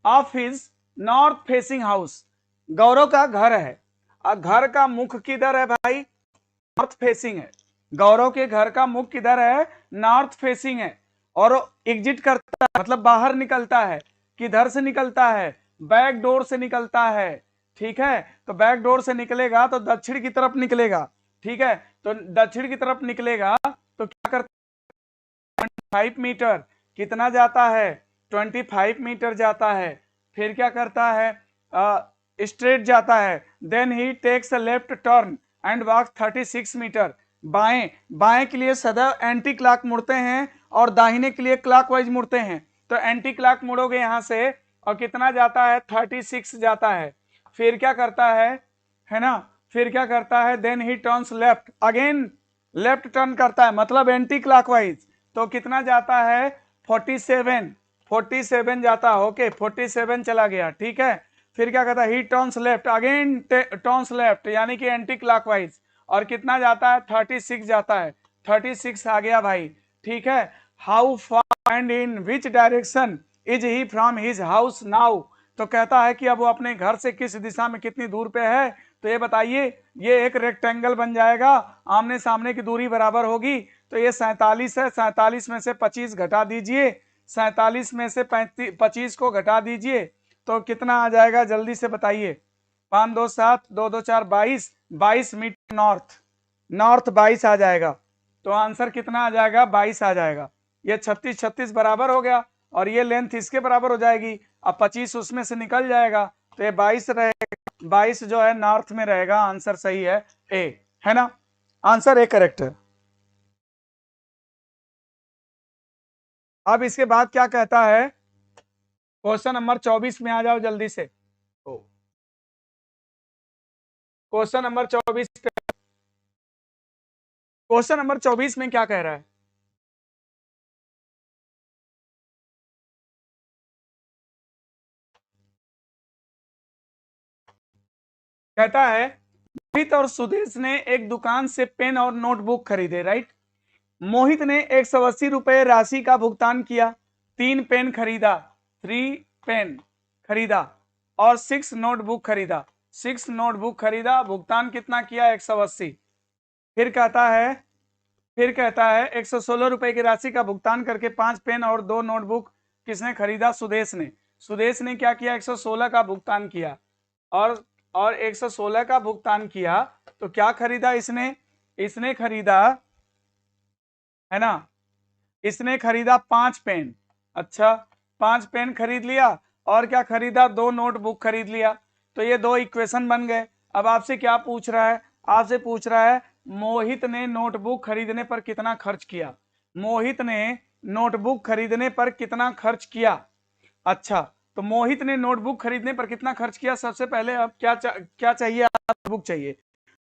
of his north facing house. Gaurav का घर है और घर का मुख किधर है भाई, नॉर्थ फेसिंग है। गौरव के घर का मुख किधर है, नॉर्थ फेसिंग है। और एग्जिट करता है मतलब बाहर निकलता है, किधर से निकलता है, बैक डोर से निकलता है, ठीक है। तो बैक डोर से निकलेगा तो दक्षिण की तरफ निकलेगा, ठीक है। तो दक्षिण की तरफ निकलेगा तो क्या करता, 5 मीटर, कितना जाता है, 25 मीटर जाता है। फिर क्या करता है, स्ट्रेट जाता है। Then he takes a left turn and walk 36 metre. बाएं, बाएं के लिए सदैव एंटी क्लॉक मुड़ते हैं और दाहिने के लिए क्लॉकवाइज मुड़ते हैं। तो एंटी क्लॉक मुड़ोगे यहां से और कितना जाता है, 36 जाता है। फिर क्या करता है ना, फिर क्या करता है, then he turns left, again left turn करता है मतलब एंटी क्लॉकवाइज। तो कितना जाता है, 47 जाता है, ओके 47 चला गया, ठीक है। फिर क्या कहता है, ही turns left, again turns left यानी कि एंटी क्लॉकवाइज, और कितना जाता है, 36 जाता है, 36 आ गया भाई, ठीक है। How far and in which direction is he from his house now. तो कहता है कि अब वो अपने घर से किस दिशा में कितनी दूर पे है। तो ये बताइए, ये एक रेक्टेंगल बन जाएगा, आमने सामने की दूरी बराबर होगी। तो ये 47 है, 47 में से 25 घटा दीजिए, 47 में से 25 को घटा दीजिए तो कितना आ जाएगा, जल्दी से बताइए। 5 2 7, 2 2 4 22, 22 मीटर नॉर्थ, नॉर्थ 22 आ जाएगा। तो आंसर कितना आ जाएगा, 22 आ जाएगा। ये 36 36 बराबर हो गया और ये लेंथ इसके बराबर हो जाएगी। अब 25 उसमें से निकल जाएगा तो ये 22 रहेगा, 22 जो है नॉर्थ में रहेगा। आंसर सही है ए, है ना, आंसर ए करेक्ट है। अब इसके बाद क्या कहता है, क्वेश्चन नंबर 24 में आ जाओ जल्दी से। क्वेश्चन नंबर 24 पे, क्वेश्चन नंबर 24 में क्या कह रहा है, कहता है मोहित और सुदेश ने एक दुकान से पेन और नोटबुक खरीदे, राइट। मोहित ने 180 रुपए राशि का भुगतान किया, 3 पेन खरीदा, 3 पेन खरीदा और 6 नोटबुक खरीदा, 6 नोटबुक खरीदा, भुगतान कितना किया 180। फिर कहता है 116 रुपए की राशि का भुगतान करके 5 पेन और 2 नोटबुक किसने खरीदा? सुदेश ने। सुदेश ने क्या किया? 116 का भुगतान किया और 116 का भुगतान किया तो क्या खरीदा इसने खरीदा, है ना, इसने खरीदा 5 पेन। अच्छा, 5 पेन खरीद लिया और क्या खरीदा? 2 नोटबुक खरीद लिया। तो ये 2 इक्वेशन बन गए। अब आपसे क्या पूछ रहा है? आपसे पूछ रहा है मोहित ने नोटबुक खरीदने पर कितना खर्च किया। मोहित ने नोटबुक खरीदने पर कितना खर्च किया। अच्छा, तो मोहित ने नोटबुक खरीदने पर कितना खर्च किया? सबसे पहले अब क्या चाहिए? नोटबुक चाहिए।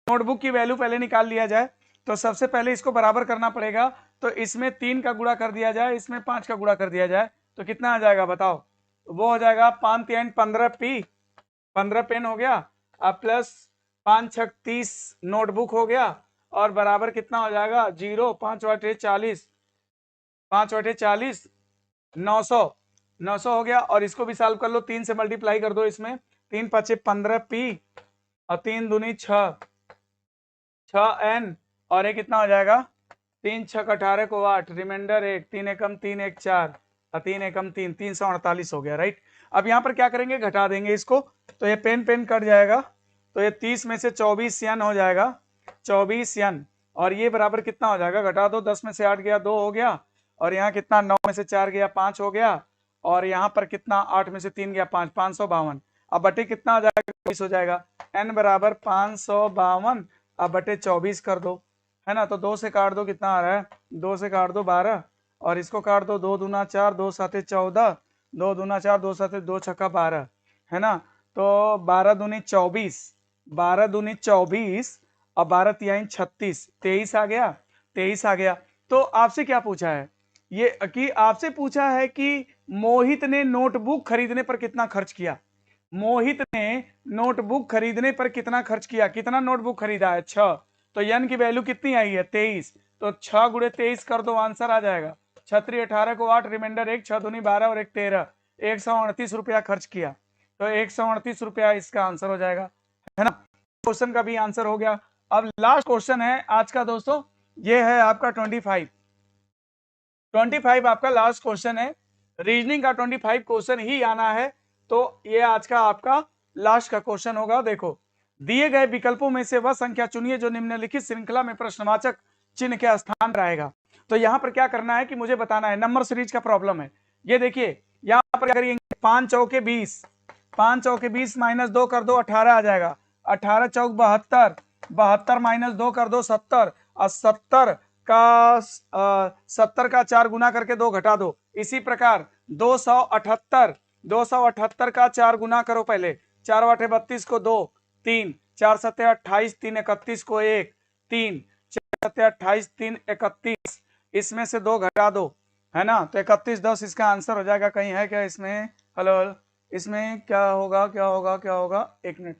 नोटबुक की वैल्यू पहले निकाल लिया जाए। तो सबसे पहले इसको बराबर करना पड़ेगा। तो इसमें 3 का गुणा कर दिया जाए, इसमें 5 का गुणा कर दिया जाए, तो कितना आ जाएगा बताओ? वो हो जाएगा 5 3 15 पी, 15 पेन हो गया, अब प्लस 5 6 30 नोटबुक हो गया और बराबर कितना हो जाएगा? 0, 5 बटे 40, 5 बटे 40, 900 हो गया। और इसको भी सॉल्व कर लो, 3 से मल्टीप्लाई कर दो इसमें, 3 5 15 पी और 3 दूनी 6 एन और ये कितना हो जाएगा? 3 6 18 को 8, रिमाइंडर 1, 3 एकम 3 1 4 और 3 एकम 3, 348 हो गया, राइट। अब यहाँ पर क्या करेंगे? घटा देंगे इसको, तो ये पेन कट जाएगा, तो ये 30 में से 24 यन हो जाएगा, 24 यन। और ये बराबर कितना हो जाएगा? घटा दो, 10 में से 8 गया 2 हो गया, और यहाँ कितना? 9 में से 4 गया 5 हो गया, और यहाँ पर कितना? 8 में से 3 गया 5, 552। अब बटे कितना हो जाएगा? 24 हो जाएगा। n बराबर 552, अब बटे 24 कर दो, है ना। तो 2 से काट दो, कितना आ रहा है? 2 से काट दो 12, और इसको काट दो, 2 दूना 4, 2 साते 14, 2 दूना 4, 2 साते 2 छक्का 12, है ना। तो 12 दूनी 24, 12 दूनी 24 और 12 तिहाई 36, 23 आ गया, 23 आ गया। तो आपसे क्या पूछा है? ये कि आपसे पूछा है कि मोहित ने नोटबुक खरीदने पर कितना खर्च किया। मोहित ने नोटबुक खरीदने पर कितना खर्च किया? कितना नोटबुक खरीदा है? 6। तो यन की वैल्यू कितनी आई है? 23। तो 6 गुणे 23 कर दो, आंसर आ जाएगा 6 18 को 8, रिमाइंडर 1, 6 दूनी 12 और 1 13, 138 रुपया खर्च किया। तो 138 रुपया इसका आंसर हो जाएगा, है ना। क्वेश्चन का भी आंसर हो गया। अब लास्ट क्वेश्चन है आज का दोस्तों, ये है आपका 25 आपका लास्ट क्वेश्चन है। रीजनिंग का 25 क्वेश्चन ही आना है, तो ये आज का आपका लास्ट का क्वेश्चन होगा। देखो, दिए गए विकल्पों में से वह संख्या चुनिए जो निम्नलिखित श्रृंखला में प्रश्नवाचक चिन्ह के स्थान रहेगा। तो यहां पर क्या करना है कि मुझे बताना है, नंबर सीरीज का प्रॉब्लम है। ये देखिए, यहां पर क्या करिए? 5 चौके 20, 5 चौके 20 माइनस 2 कर दो, 18 आ जाएगा। 18 चौक 72, 72 माइनस 2 कर दो 70, और 70 का 4 गुना करके 2 घटा दो। इसी प्रकार 278 का 4 गुना करो पहले, 4 बटे 32 को 2, 3, 4 सत्ते 28, 3 31 को 1, 3, 4 सत्ते 28, 3 31, इसमें से 2 घटा दो, है ना। तो 31 10 इसका आंसर हो जाएगा। कहीं है क्या इसमें? हेलो, इसमें क्या होगा? एक मिनट।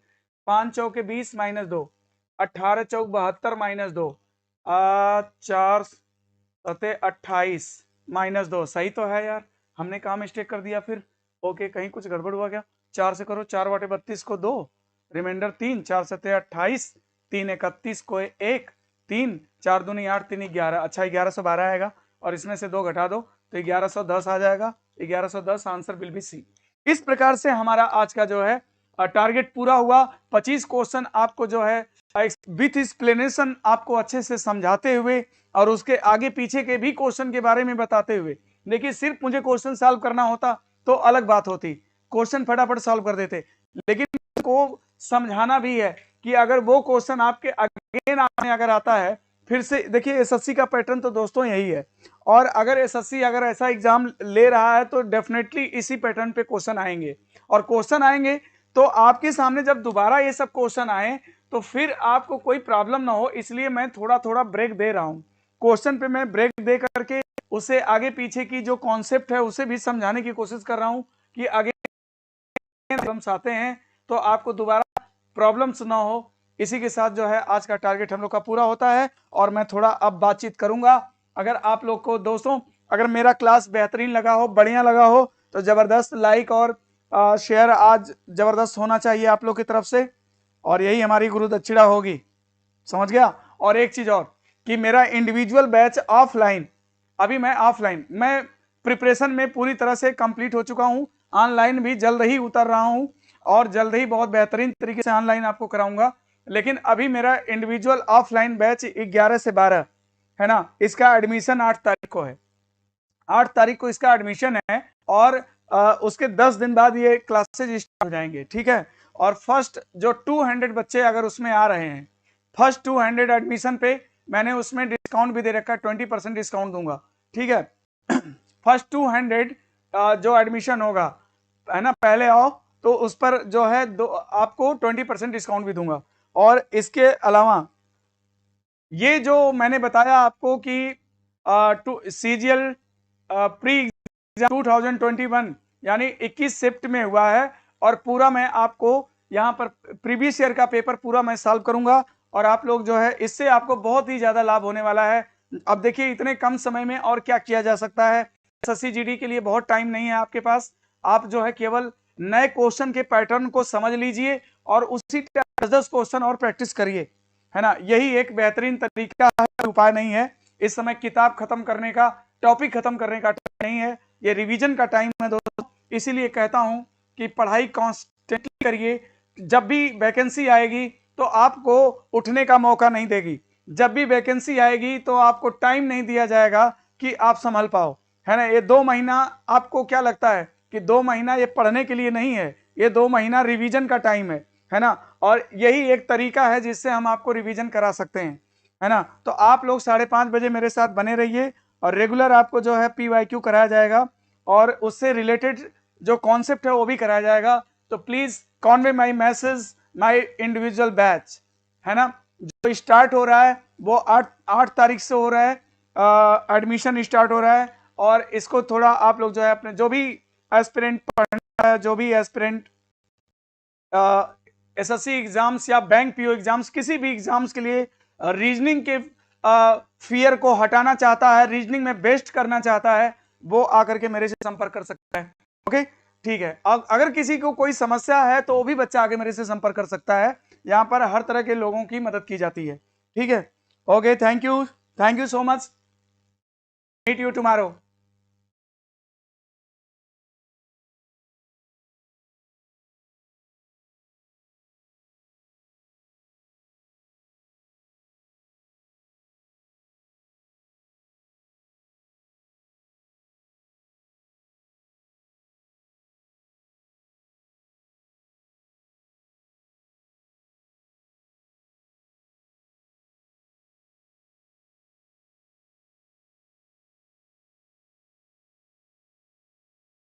5 चौके 20 माइनस 2, 18 चौक 72 माइनस 2, 4 सत्ते 28 माइनस 2, सही तो है यार। हमने कहाँ मिस्टेक कर दिया फिर? ओके, कहीं कुछ गड़बड़ हुआ क्या? 4 से करो, 4 बटे 32 को 2, रिमाइंडर 3, 4 सत्ते 28, 3 31 को 1, 3, 4 दूनी 8, 3 11। अच्छा, 1112 आएगा, और इसमें से 2 घटा दो तो 1110 आ जाएगा। 1110 आंसर विल बी सी। इस प्रकार से हमारा आज का जो है टारगेट पूरा हुआ। 25 क्वेश्चन आपको जो है विथ एक्सप्लेनेशन आपको अच्छे से समझाते हुए और उसके आगे पीछे के भी क्वेश्चन के बारे में बताते हुए। देखिए, सिर्फ मुझे क्वेश्चन सॉल्व करना होता तो अलग बात होती, क्वेश्चन फटाफट सॉल्व कर देते, लेकिन को समझाना भी है कि अगर वो क्वेश्चन आपके अगेन आपने अगर आता है फिर से। देखिए, एसएससी का पैटर्न तो दोस्तों यही है, और अगर एसएससी अगर ऐसा एग्जाम ले रहा है तो डेफिनेटली इसी पैटर्न पे क्वेश्चन आएंगे। और क्वेश्चन आएंगे तो आपके सामने जब दोबारा ये सब क्वेश्चन आए तो फिर आपको कोई प्रॉब्लम ना हो, इसलिए मैं थोड़ा थोड़ा ब्रेक दे रहा हूं। क्वेश्चन पे मैं ब्रेक दे करके उसे आगे पीछे की जो कॉन्सेप्ट है उसे भी समझाने की कोशिश कर रहा हूं कि आगे प्रॉब्लम्स आते हैं तो आपको दोबारा प्रॉब्लम्स ना हो। इसी के साथ जो है आज का टारगेट हम लोग का पूरा होता है, और मैं थोड़ा अब बातचीत करूंगा। अगर आप लोग को दोस्तों अगर मेरा क्लास बेहतरीन लगा हो, बढ़िया लगा हो, तो जबरदस्त लाइक और शेयर आज जबरदस्त होना चाहिए आप लोग की तरफ से, और यही हमारी गुरु दक्षिणा होगी, समझ गया। और एक चीज और कि मेरा इंडिविजुअल बैच ऑफलाइन, अभी मैं ऑफलाइन, मैं प्रिपरेशन में पूरी तरह से कंप्लीट हो चुका हूं, ऑनलाइन भी जल्द ही उतर रहा हूं और जल्द ही बहुत बेहतरीन तरीके से ऑनलाइन आपको कराऊंगा। लेकिन अभी मेरा इंडिविजुअल ऑफलाइन बैच 11 से 12 है ना, इसका एडमिशन 8 तारीख को है, 8 तारीख को इसका एडमिशन है, और उसके 10 दिन बाद ये क्लासेज स्टार्ट हो जाएंगे, ठीक है। और फर्स्ट जो 200 बच्चे अगर उसमें आ रहे हैं, फर्स्ट 200 एडमिशन पे मैंने उसमें डिस्काउंट भी दे रखा है, 20% डिस्काउंट दूंगा, ठीक है। फर्स्ट 200 जो एडमिशन होगा, है ना, पहले आओ, तो उस पर जो है आपको 20% डिस्काउंट भी दूंगा। और इसके अलावा ये जो मैंने बताया आपको कि सीजीएल प्री एग्जाम 2021 यानी 21 शिफ्ट में हुआ है, और पूरा मैं आपको यहाँ पर प्रीवियस ईयर का पेपर पूरा मैं सॉल्व करूंगा, और आप लोग जो है इससे आपको बहुत ही ज्यादा लाभ होने वाला है। अब देखिए इतने कम समय में और क्या किया जा सकता है, एसएससी जीडी के लिए बहुत टाइम नहीं है आपके पास, आप जो है केवल नए क्वेश्चन के पैटर्न को समझ लीजिए और उसी 10 क्वेश्चन और प्रैक्टिस करिए, है ना, यही एक बेहतरीन तरीका है, उपाय नहीं है। इस समय किताब खत्म करने का, टॉपिक खत्म करने का टाइम नहीं है, ये रिवीजन का टाइम है दोस्तों। इसीलिए कहता हूं कि पढ़ाई कॉन्स्टेंटली करिए, जब भी वैकेंसी आएगी तो आपको उठने का मौका नहीं देगी, जब भी वैकेंसी आएगी तो आपको टाइम नहीं दिया जाएगा कि आप संभल पाओ, है ना। ये 2 महीना आपको क्या लगता है कि 2 महीना ये पढ़ने के लिए नहीं है, ये 2 महीना रिवीजन का टाइम है ना, और यही एक तरीका है जिससे हम आपको रिवीजन करा सकते हैं, है ना। तो आप लोग 5:30 बजे मेरे साथ बने रहिए, और रेगुलर आपको जो है PYQ कराया जाएगा, और उससे रिलेटेड जो कॉन्सेप्ट है वो भी कराया जाएगा। तो please Conway my message my individual batch, है ना, जो स्टार्ट हो रहा है वो 8 तारीख से हो रहा है, एडमिशन स्टार्ट हो रहा है। और इसको थोड़ा आप लोग जो है अपने जो भी एस्पिरेंट पढ़ना है, जो भी एस्पिरेंट एसएससी एग्जाम्स या बैंक पीओ एग्जाम्स, किसी भी एग्जाम्स के लिए रीजनिंग के फियर को हटाना चाहता है, रीजनिंग में बेस्ट करना चाहता है, वो आकर के मेरे से संपर्क कर सकता है। ओके, ठीक है। अगर किसी को कोई समस्या है तो वो भी बच्चा आगे मेरे से संपर्क कर सकता है, यहाँ पर हर तरह के लोगों की मदद की जाती है, ठीक है। Okay, thank you so much, meet you tomorrow.